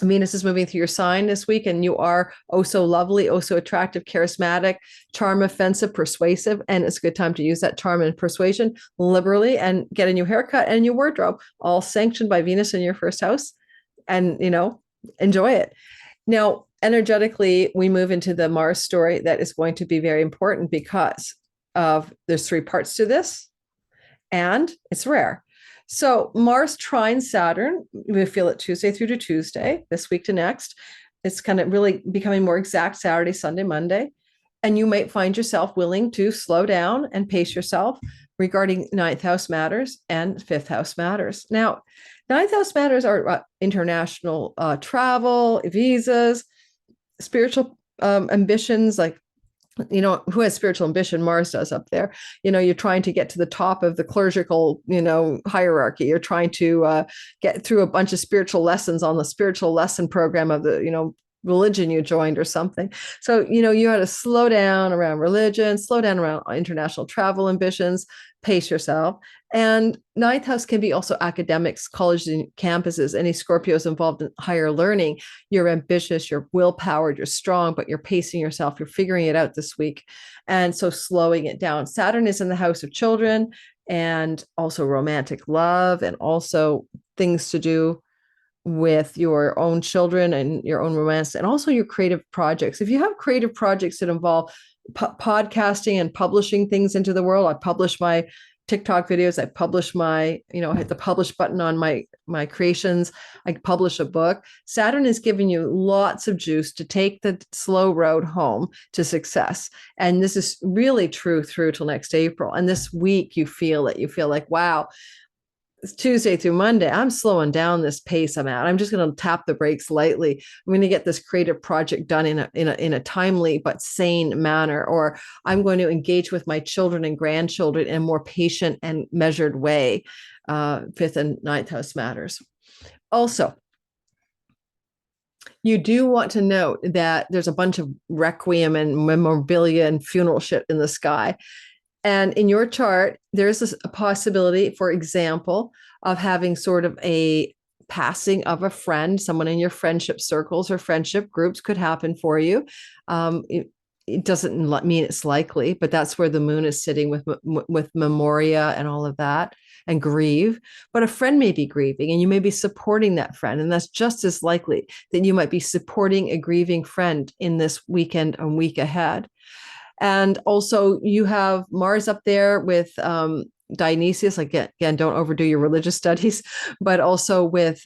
Venus is moving through your sign this week, and you are oh so lovely, oh so attractive, charismatic, charm, offensive, persuasive, and it's a good time to use that charm and persuasion liberally and get a new haircut and a new wardrobe, all sanctioned by Venus in your first house, and enjoy it. Now, energetically, we move into the Mars story that is going to be very important because there's 3 parts to this, and it's rare. So Mars trine Saturn, we feel it Tuesday through to Tuesday, this week to next. It's kind of really becoming more exact Saturday, Sunday, Monday. And you might find yourself willing to slow down and pace yourself regarding ninth house matters and fifth house matters. Now, ninth house matters are international travel, visas, spiritual ambitions, like, who has spiritual ambition? Mars does up there. You're trying to get to the top of the clerical, hierarchy. You're trying to get through a bunch of spiritual lessons on the spiritual lesson program of the, religion you joined or something. So, you had to slow down around religion, slow down around international travel ambitions, pace yourself. And ninth house can be also academics, colleges and campuses. Any Scorpios involved in higher learning, you're ambitious, you're willpowered, you're strong, but you're pacing yourself, you're figuring it out this week. And so slowing it down. Saturn is in the house of children and also romantic love and also things to do with your own children and your own romance and also your creative projects. If you have creative projects that involve podcasting and publishing things into the world, I publish my TikTok videos, I publish my, I hit the publish button on my creations, I publish a book. Saturn is giving you lots of juice to take the slow road home to success. And this is really true through till next April. And this week you feel like, wow, it's Tuesday through Monday, I'm slowing down this pace I'm at. I'm just going to tap the brakes lightly. I'm going to get this creative project done in a timely but sane manner, or I'm going to engage with my children and grandchildren in a more patient and measured way. Fifth and ninth house matters. Also, you do want to note that there's a bunch of requiem and memorabilia and funeral shit in the sky. And in your chart, there's a possibility, for example, of having sort of a passing of a friend, someone in your friendship circles or friendship groups could happen for you. It doesn't mean it's likely, but that's where the moon is sitting with Memoria and all of that, and grieve. But a friend may be grieving and you may be supporting that friend. And that's just as likely that you might be supporting a grieving friend in this weekend and week ahead. And also you have Mars up there with Dionysius. Again, don't overdo your religious studies, but also with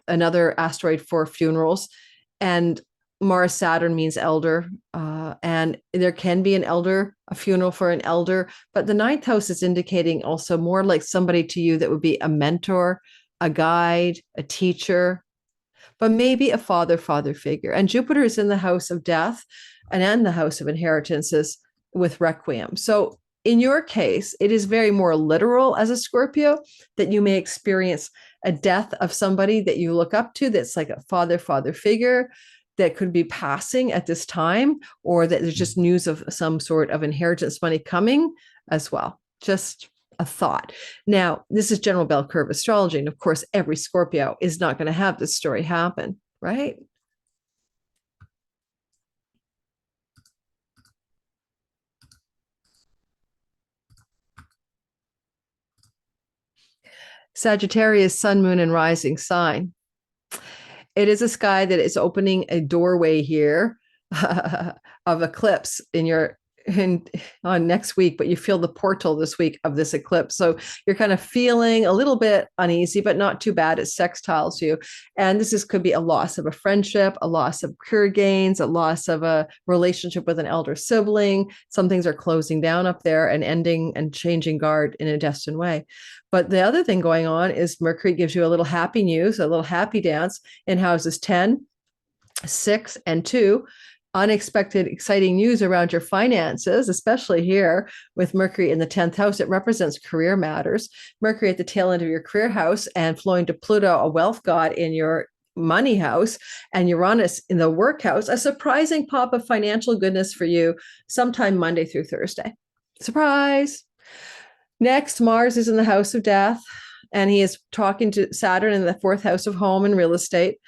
another asteroid for funerals. And Mars Saturn means elder. And there can be a funeral for an elder, but the ninth house is indicating also more like somebody to you that would be a mentor, a guide, a teacher, but maybe a father figure. And Jupiter is in the house of death and in the house of inheritances with Requiem. So in your case, it is very more literal as a Scorpio that you may experience a death of somebody that you look up to that's like a father figure that could be passing at this time, or that there's just news of some sort of inheritance money coming as well. Just a thought. Now, this is general bell curve astrology. And of course, every Scorpio is not going to have this story happen, right? Sagittarius, sun, moon, and rising sign. It is a sky that is opening a doorway here of eclipse on next week, but you feel the portal this week of this eclipse. So you're kind of feeling a little bit uneasy, but not too bad. It sextiles you. And could be a loss of a friendship, a loss of career gains, a loss of a relationship with an elder sibling. Some things are closing down up there and ending and changing guard in a destined way. But the other thing going on is Mercury gives you a little happy news, a little happy dance in houses 10, 6, and 2. Unexpected, exciting news around your finances, especially here with Mercury in the 10th house. It represents career matters. Mercury at the tail end of your career house and flowing to Pluto, a wealth god, in your money house, and Uranus in the work house. A surprising pop of financial goodness for you sometime Monday through Thursday. Surprise. Next, Mars is in the house of death, and he is talking to Saturn in the 4th house of home and real estate.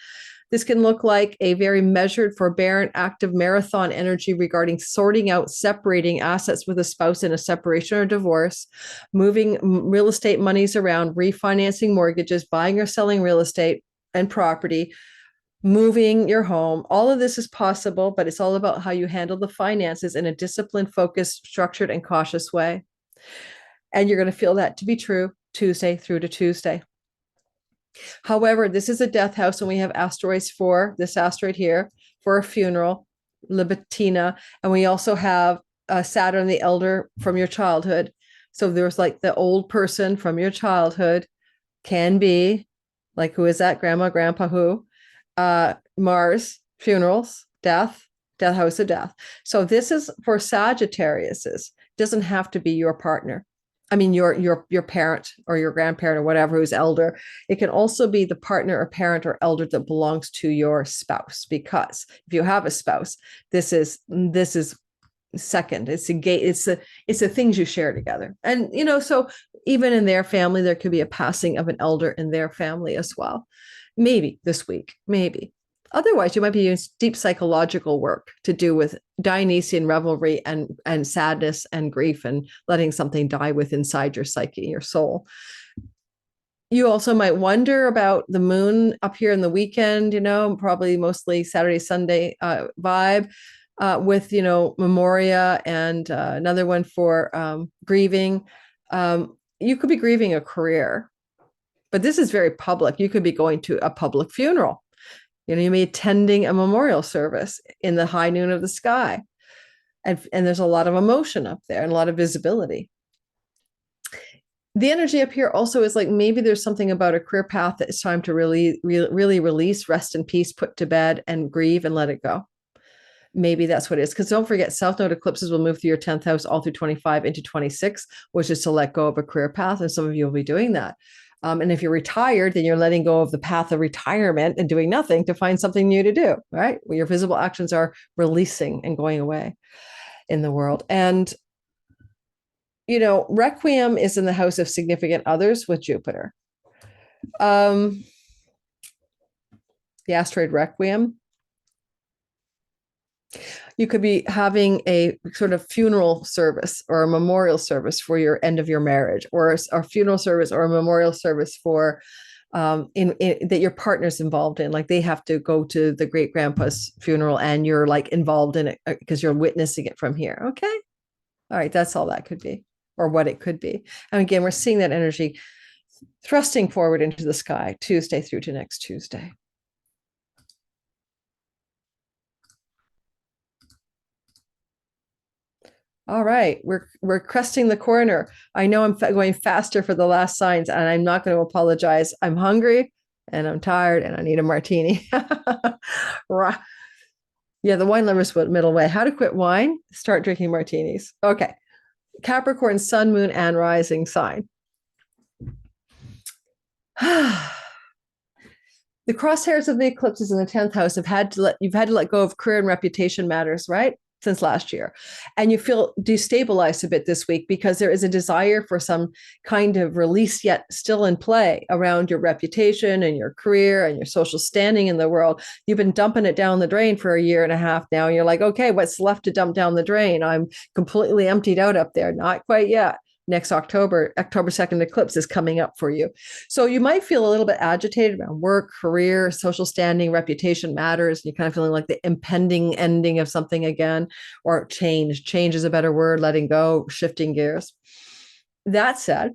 This can look like a very measured, forbearant, active marathon energy regarding sorting out, separating assets with a spouse in a separation or divorce, moving real estate monies around, refinancing mortgages, buying or selling real estate and property, moving your home. All of this is possible, but it's all about how you handle the finances in a disciplined, focused, structured, and cautious way. And you're going to feel that to be true Tuesday through to Tuesday. However, this is a death house, and we have asteroids for this asteroid here for a funeral, Libitina, and we also have Saturn, the elder from your childhood. So there's like the old person from your childhood, can be like, who is that? Grandma, grandpa, who? Mars, funerals, death house of death. So this is for Sagittarius's. Doesn't have to be your partner. I mean, your parent or your grandparent or whatever who's elder. It can also be the partner or parent or elder that belongs to your spouse. Because if you have a spouse, this is second. It's the things you share together. And so even in their family, there could be a passing of an elder in their family as well. Maybe this week, maybe. Otherwise, you might be doing deep psychological work to do with Dionysian revelry and sadness and grief and letting something die with inside your psyche, your soul. You also might wonder about the moon up here in the weekend, probably mostly Saturday, Sunday vibe with, Memoria and another one for grieving. You could be grieving a career, but this is very public. You could be going to a public funeral. You may be attending a memorial service in the high noon of the sky. And there's a lot of emotion up there and a lot of visibility. The energy up here also is like, maybe there's something about a career path that it's time to really release, rest in peace, put to bed and grieve and let it go. Maybe that's what it is. Because don't forget, South Node eclipses will move through your 10th house all through 25 into 26, which is to let go of a career path. And some of you will be doing that. And if you're retired, then you're letting go of the path of retirement and doing nothing to find something new to do, right? Well, your visible actions are releasing and going away in the world. And, Requiem is in the house of significant others with Jupiter. The asteroid Requiem. You could be having a sort of funeral service or a memorial service for your end of your marriage, or a funeral service or a memorial service for that your partner's involved in. Like they have to go to the great grandpa's funeral and you're like involved in it because you're witnessing it from here. Okay. All right. That's all that could be, or what it could be. And again, we're seeing that energy thrusting forward into the sky Tuesday through to next Tuesday. All right, we're cresting the corner. I know I'm going faster for the last signs, and I'm not going to apologize. I'm hungry, and I'm tired, and I need a martini. Yeah, the wine lover's middle way. How to quit wine? Start drinking martinis. Okay, Capricorn, Sun, Moon, and Rising sign. The crosshairs of the eclipses in the 10th house you've had to let go of career and reputation matters, right? Since last year. And you feel destabilized a bit this week because there is a desire for some kind of release yet still in play around your reputation and your career and your social standing in the world. You've been dumping it down the drain for a year and a half now. And you're like, okay, what's left to dump down the drain? I'm completely emptied out up there. Not quite yet. Next October 2nd eclipse is coming up for you. So you might feel a little bit agitated around work, career, social standing, reputation matters. You're kind of feeling like the impending ending of something again, or change. Change is a better word, letting go, shifting gears. That said,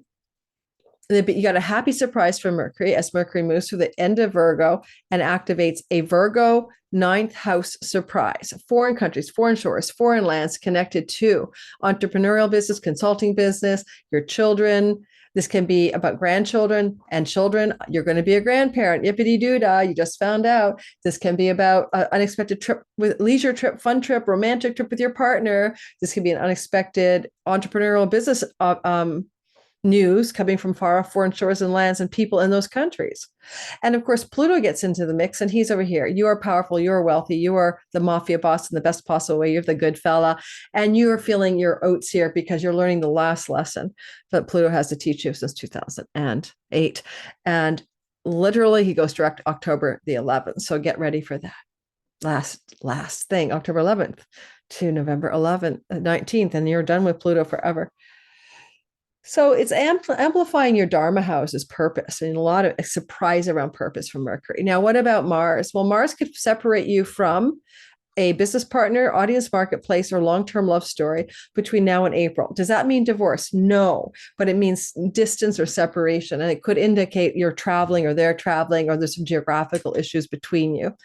you got a happy surprise from Mercury as Mercury moves through the end of Virgo and activates a Virgo 9th house surprise. Foreign countries, foreign shores, foreign lands connected to entrepreneurial business, consulting business, your children. This can be about grandchildren and children. You're going to be a grandparent. Yippity doo dah. You just found out. This can be about an unexpected trip, with leisure trip, fun trip, romantic trip with your partner. This can be an unexpected entrepreneurial business news coming from far off foreign shores and lands and people in those countries. And of course, Pluto gets into the mix and he's over here. You are powerful. You are wealthy. You are the mafia boss in the best possible way. You're the good fella. And you are feeling your oats here because you're learning the last lesson that Pluto has to teach you since 2008. And literally he goes direct October the 11th. So get ready for that. Last thing, October 11th to November 11th, 19th, and you're done with Pluto forever. So it's amplifying your Dharma house's purpose, and a lot of surprise around purpose from Mercury. Now, what about Mars? Well, Mars could separate you from a business partner, audience marketplace, or long-term love story between now and April. Does that mean divorce? No, but it means distance or separation. And it could indicate you're traveling or they're traveling or there's some geographical issues between you.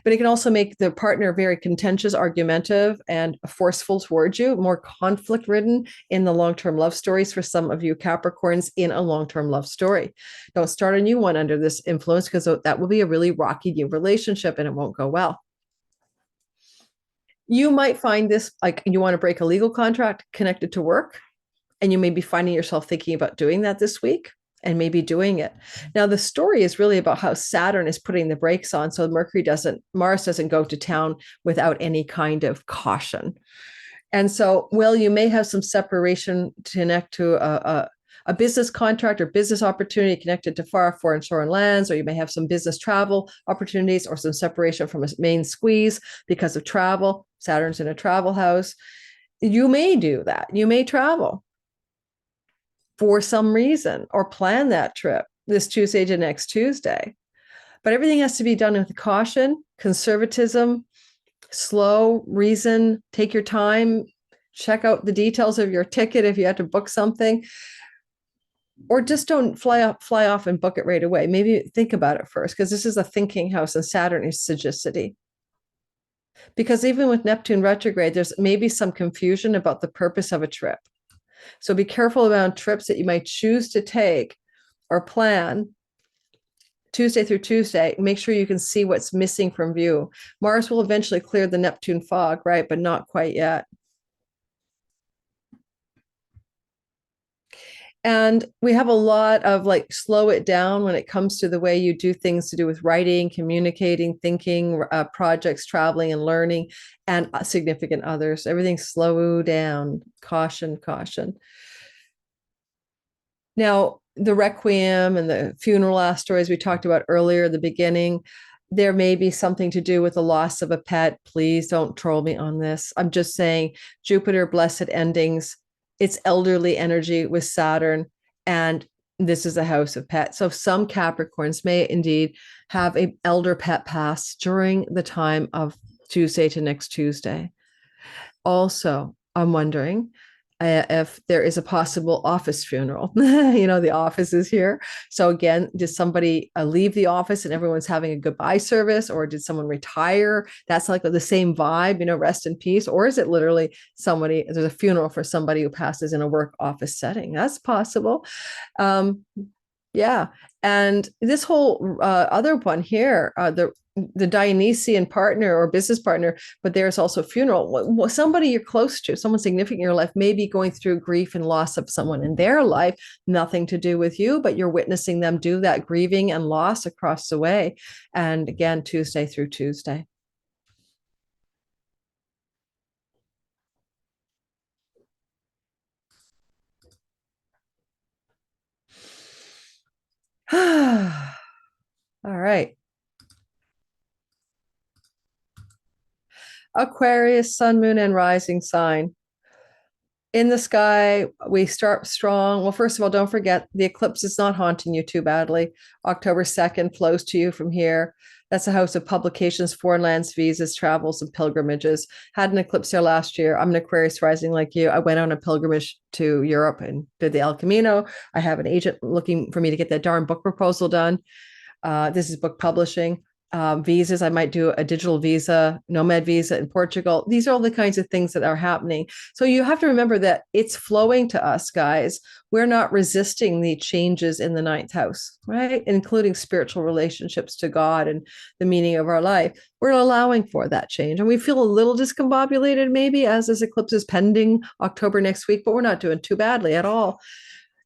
But it can also make the partner very contentious, argumentative, and forceful towards you, more conflict ridden in the long-term love stories for some of you Capricorns in a long-term love story. Don't start a new one under this influence because that will be a really rocky new relationship and it won't go well. You might find this like you want to break a legal contract connected to work, and you may be finding yourself thinking about doing that this week and maybe doing it. Now, the story is really about how Saturn is putting the brakes on. So Mars doesn't go to town without any kind of caution. And so, well, you may have some separation to connect to a business contract or business opportunity connected to far foreign shore lands, or you may have some business travel opportunities or some separation from a main squeeze because of travel. Saturn's in a travel house. You may do that. You may travel for some reason or plan that trip this Tuesday to next Tuesday. But everything has to be done with caution, conservatism, slow, reason, take your time, check out the details of your ticket if you had to book something. Or just don't fly off and book it right away. Maybe think about it first, because this is a thinking house and Saturn is sagacity. Because even with Neptune retrograde, there's maybe some confusion about the purpose of a trip. So be careful about trips that you might choose to take or plan Tuesday through Tuesday. Make sure you can see what's missing from view. Mars will eventually clear the Neptune fog, right? But not quite yet. And we have a lot of like slow it down when it comes to the way you do things to do with writing, communicating, thinking, projects, traveling and learning, and significant others. Everything slow down, caution, caution. Now, the Requiem and the funeral asteroids we talked about earlier at the beginning, there may be something to do with the loss of a pet. Please don't troll me on this. I'm just saying Jupiter, blessed endings. It's elderly energy with Saturn, and this is a house of pets. So some Capricorns may indeed have an elder pet pass during the time of Tuesday to next Tuesday. Also, I'm wondering if there is a possible office funeral. The office is here. So again, did somebody leave the office and everyone's having a goodbye service, or did someone retire? That's like the same vibe, rest in peace. Or is it literally there's a funeral for somebody who passes in a work office setting? That's possible. Yeah. And this whole other one here, the Dionysian partner or business partner, but there's also funeral. Somebody you're close to, someone significant in your life, may be going through grief and loss of someone in their life, nothing to do with you, but you're witnessing them do that grieving and loss across the way. And again, Tuesday through Tuesday. All right. Aquarius, sun, moon, and rising sign. In the sky, we start strong. Well, first of all, don't forget the eclipse is not haunting you too badly. October 2nd flows to you from here. That's a house of publications, foreign lands, visas, travels, and pilgrimages. Had an eclipse there last year. I'm an Aquarius rising like you. I went on a pilgrimage to Europe and did the El Camino. I have an agent looking for me to get that darn book proposal done. This is book publishing. Visas, I might do a digital visa, nomad visa in Portugal. These are all the kinds of things that are happening. So you have to remember that it's flowing to us, guys. We're not resisting the changes in the ninth house, right? Including spiritual relationships to God and the meaning of our life. We're allowing for that change. And we feel a little discombobulated maybe as this eclipse is pending October next week, but we're not doing too badly at all.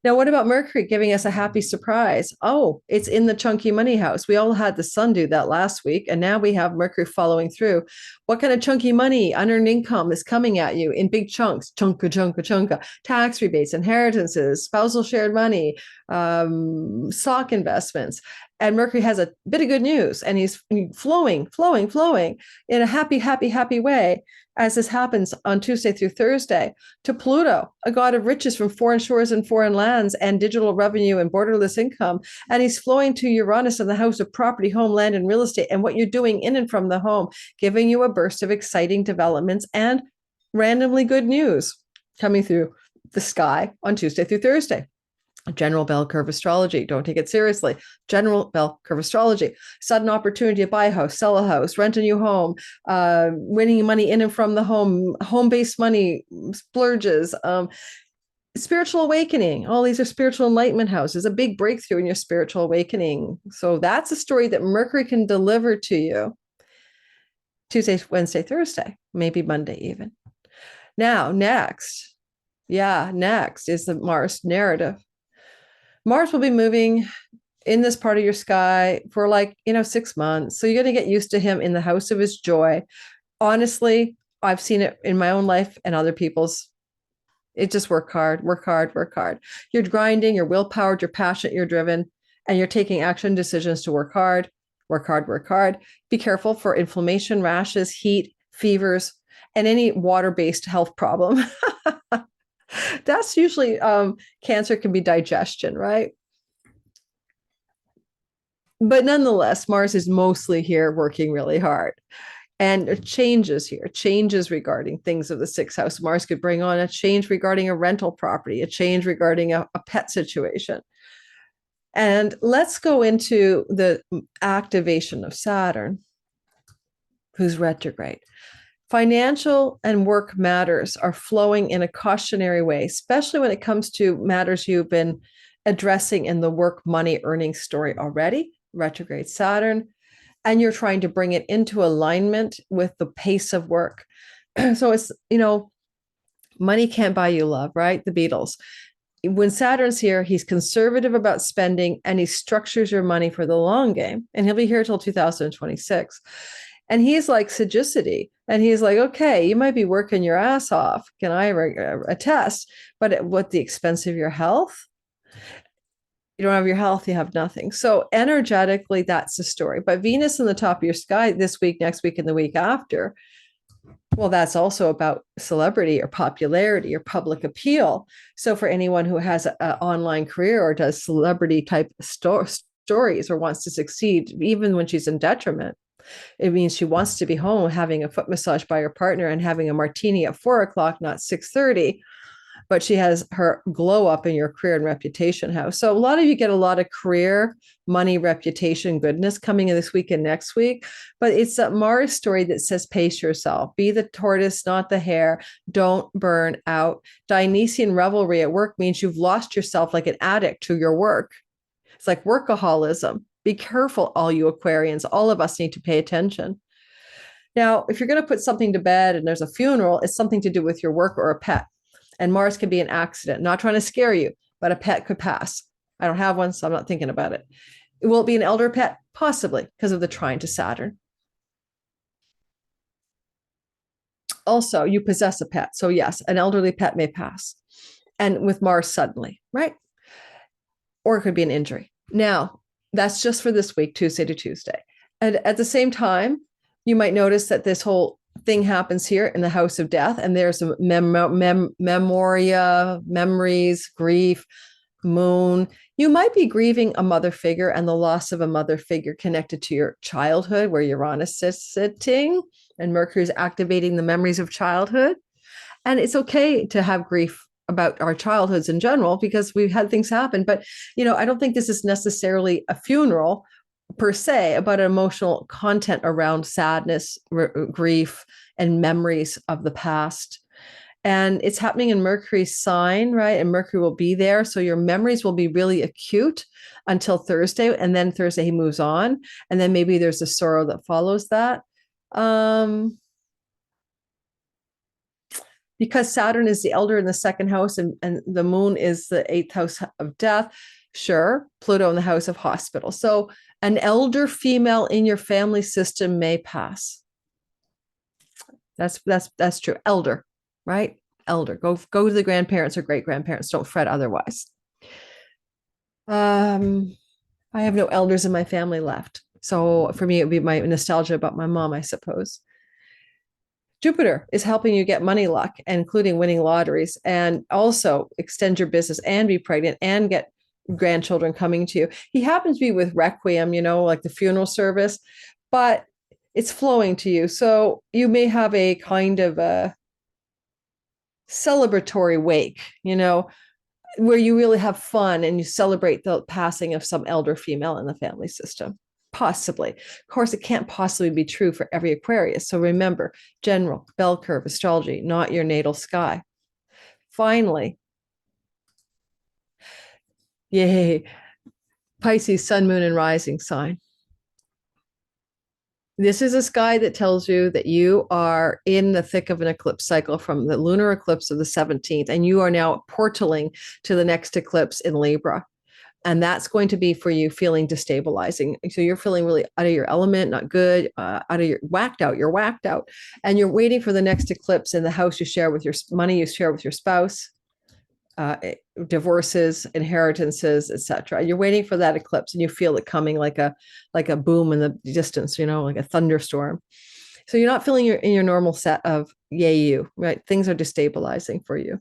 Now, what about Mercury giving us a happy surprise? Oh, it's in the chunky money house. We all had the sun do that last week, and now we have Mercury following through. What kind of chunky money, unearned income is coming at you in big chunks? Chunka, chunka, chunka. Tax rebates, inheritances, spousal shared money, stock investments. And Mercury has a bit of good news, and he's flowing in a happy way, as this happens on Tuesday through Thursday, to Pluto, a god of riches from foreign shores and foreign lands and digital revenue and borderless income. And he's flowing to Uranus in the house of property, home, land, and real estate, and what you're doing in and from the home, giving you a burst of exciting developments and randomly good news coming through the sky on Tuesday through Thursday. General bell curve astrology. Don't take it seriously. General bell curve astrology. Sudden opportunity to buy a house, sell a house, rent a new home, winning money in and from the home-based money, splurges, spiritual awakening. All these are spiritual enlightenment houses, a big breakthrough in your spiritual awakening. So that's a story that Mercury can deliver to you Tuesday, Wednesday, Thursday, maybe Monday even. Now, next is the Mars narrative. Mars will be moving in this part of your sky for 6 months. So you're going to get used to him in the house of his joy. Honestly, I've seen it in my own life and other people's. It just work hard. You're grinding, you're willpowered, you're passionate, you're driven, and you're taking action decisions to work hard. Be careful for inflammation, rashes, heat, fevers, and any water-based health problem. That's usually cancer can be digestion, right? But nonetheless, Mars is mostly here working really hard. And changes regarding things of the sixth house. Mars could bring on a change regarding a rental property, a change regarding a pet situation. And let's go into the activation of Saturn, who's retrograde. Financial and work matters are flowing in a cautionary way, especially when it comes to matters you've been addressing in the work, money, earning story already, retrograde Saturn, and you're trying to bring it into alignment with the pace of work. So it's, money can't buy you love, right? The Beatles. When Saturn's here, he's conservative about spending and he structures your money for the long game. And he'll be here till 2026. And he's like sagacity. And he's like, okay, you might be working your ass off. Can I attest? But at the expense of your health? You don't have your health, you have nothing. So energetically, that's the story. But Venus in the top of your sky this week, next week, and the week after, well, that's also about celebrity or popularity or public appeal. So for anyone who has an online career or does celebrity type stories or wants to succeed, even when she's in detriment, it means she wants to be home having a foot massage by her partner and having a martini at 4:00, not 6:30. But she has her glow up in your career and reputation house. So a lot of you get a lot of career, money, reputation, goodness coming in this week and next week. But it's a Mars story that says, pace yourself. Be the tortoise, not the hare. Don't burn out. Dionysian revelry at work means you've lost yourself like an addict to your work. It's like workaholism. Be careful, all you Aquarians. All of us need to pay attention. Now, if you're going to put something to bed and there's a funeral, it's something to do with your work or a pet. And Mars could be an accident. Not trying to scare you, but a pet could pass. I don't have one, so I'm not thinking about it. Will it be an elder pet? Possibly, because of the trine to Saturn. Also, you possess a pet. So yes, an elderly pet may pass. And with Mars suddenly, right? Or it could be an injury. Now, that's just for this week, Tuesday to Tuesday. And at the same time, you might notice that this whole thing happens here in the house of death, and there's a memoria, memories, grief, moon. You might be grieving a mother figure and the loss of a mother figure connected to your childhood, where Uranus is sitting and Mercury is activating the memories of childhood. And it's okay to have grief about our childhoods in general, because we've had things happen. But, I don't think this is necessarily a funeral per se, about emotional content around sadness, grief, and memories of the past. And it's happening in Mercury's sign, right? And Mercury will be there. So your memories will be really acute until Thursday. And then Thursday he moves on. And then maybe there's a sorrow that follows that. Because Saturn is the elder in the second house and the moon is the eighth house of death. Sure, Pluto in the house of hospital. So an elder female in your family system may pass. That's true. Elder, right? Elder. Go to the grandparents or great grandparents. Don't fret otherwise. I have no elders in my family left. So for me, it would be my nostalgia about my mom, I suppose. Jupiter is helping you get money luck, including winning lotteries, and also extend your business and be pregnant and get grandchildren coming to you. He happens to be with Requiem, like the funeral service, but it's flowing to you. So you may have a kind of a celebratory wake, where you really have fun and you celebrate the passing of some elder female in the family system. Possibly. Of course, it can't possibly be true for every Aquarius. So remember, general, bell curve, astrology, not your natal sky. Finally, yay, Pisces, sun, moon, and rising sign. This is a sky that tells you that you are in the thick of an eclipse cycle from the lunar eclipse of the 17th, and you are now portaling to the next eclipse in Libra. And that's going to be for you feeling destabilizing. So you're feeling really out of your element, not good, out of your whacked out. You're whacked out, and you're waiting for the next eclipse in the house you share with your money you share with your spouse, divorces, inheritances, etc. You're waiting for that eclipse, and you feel it coming like a boom in the distance, like a thunderstorm. So you're not feeling in your normal set of yay you, right? Things are destabilizing for you.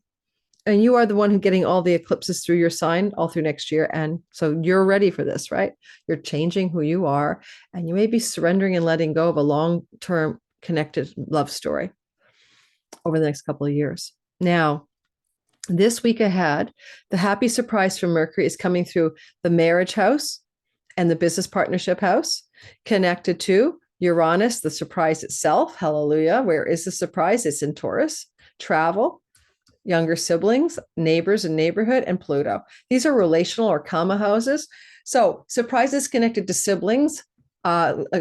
And you are the one who getting all the eclipses through your sign all through next year. And so you're ready for this, right? You're changing who you are, and you may be surrendering and letting go of a long-term connected love story over the next couple of years. Now, this week ahead, the happy surprise from Mercury is coming through the marriage house and the business partnership house, connected to Uranus, the surprise itself. Hallelujah. Where is the surprise? It's in Taurus. Travel, younger siblings, neighbors and neighborhood, and Pluto. These are relational or karma houses. So surprises connected to siblings,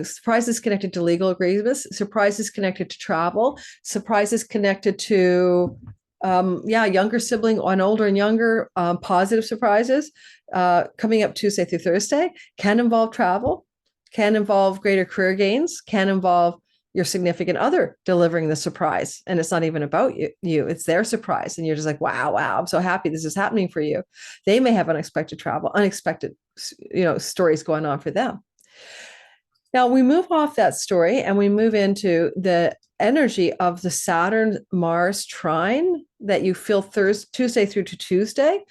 surprises connected to legal agreements, surprises connected to travel, surprises connected to younger sibling on older and younger, positive surprises coming up Tuesday through Thursday can involve travel, can involve greater career gains, can involve your significant other delivering the surprise. And it's not even about you, it's their surprise. And you're just like, wow, I'm so happy this is happening for you. They may have unexpected travel, unexpected, stories going on for them. Now we move off that story and we move into the energy of the Saturn Mars trine that you feel Tuesday through to Tuesday.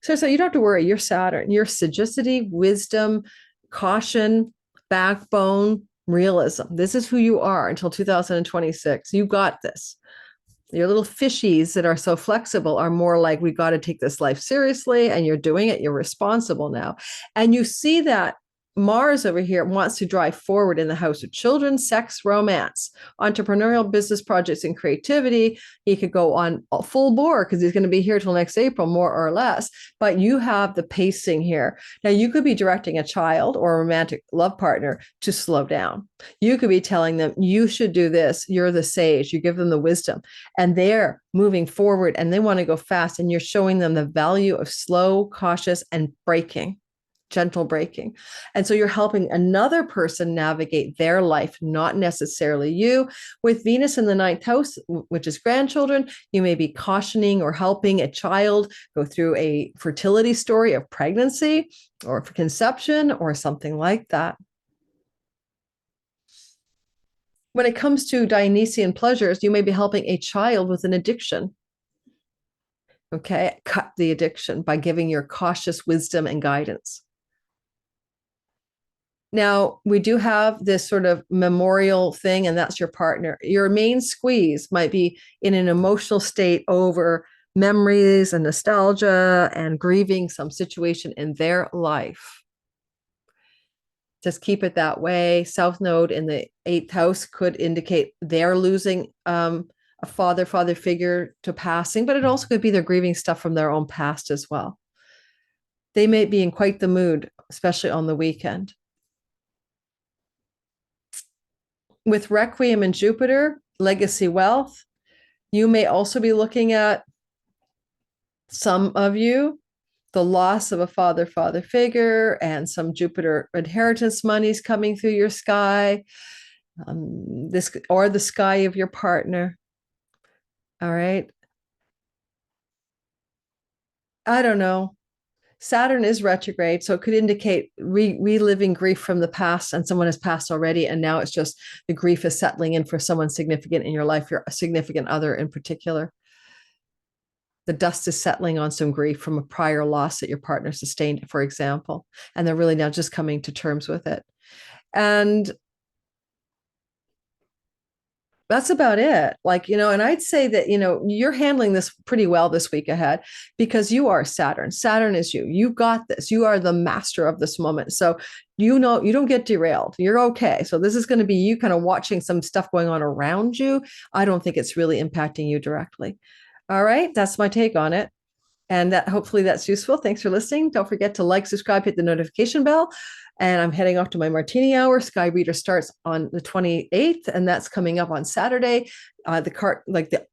So you don't have to worry. Your Saturn, your sagacity, wisdom, caution, backbone, realism. This is who you are until 2026. You got this. Your little fishies that are so flexible are more like, we got to take this life seriously, and you're doing it. You're responsible now. And you see that Mars over here wants to drive forward in the house of children, sex, romance, entrepreneurial business projects, and creativity. He could go on full bore because he's going to be here till next April, more or less. But you have the pacing here. Now, you could be directing a child or a romantic love partner to slow down. You could be telling them, you should do this. You're the sage. You give them the wisdom. And they're moving forward and they want to go fast. And you're showing them the value of slow, cautious, and braking. Gentle braking. And so you're helping another person navigate their life, not necessarily you. With Venus in the ninth house, which is grandchildren, you may be cautioning or helping a child go through a fertility story of pregnancy or conception or something like that. When it comes to Dionysian pleasures, you may be helping a child with an addiction. Okay, cut the addiction by giving your cautious wisdom and guidance. Now, we do have this sort of memorial thing, and that's your partner. Your main squeeze might be in an emotional state over memories and nostalgia and grieving some situation in their life. Just keep it that way. South Node in the eighth house could indicate they're losing a father figure to passing, but it also could be they're grieving stuff from their own past as well. They may be in quite the mood, especially on the weekend. With Requiem and Jupiter, legacy wealth, you may also be looking at, some of you, the loss of a father figure and some Jupiter inheritance monies coming through your sky, this or the sky of your partner. All right. I don't know. Saturn is retrograde, so it could indicate reliving grief from the past, and someone has passed already, and now it's just the grief is settling in for someone significant in your life, your significant other in particular. The dust is settling on some grief from a prior loss that your partner sustained, for example, and they're really now just coming to terms with it. And that's about it. Like, and I'd say that, you're handling this pretty well this week ahead because you are Saturn. Saturn is you. You got this. You are the master of this moment. So, you don't get derailed. You're okay. So, this is going to be you kind of watching some stuff going on around you. I don't think it's really impacting you directly. All right. That's my take on it. And that hopefully that's useful. Thanks for listening. Don't forget to like, subscribe, hit the notification bell. And I'm heading off to my martini hour. Sky Reader starts on the 28th, and that's coming up on Saturday. The cart,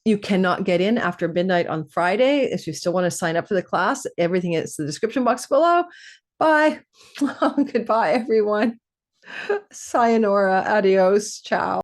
you cannot get in after midnight on Friday. If you still want to sign up for the class, everything is in the description box below. Bye. Goodbye, everyone. Sayonara. Adios. Ciao.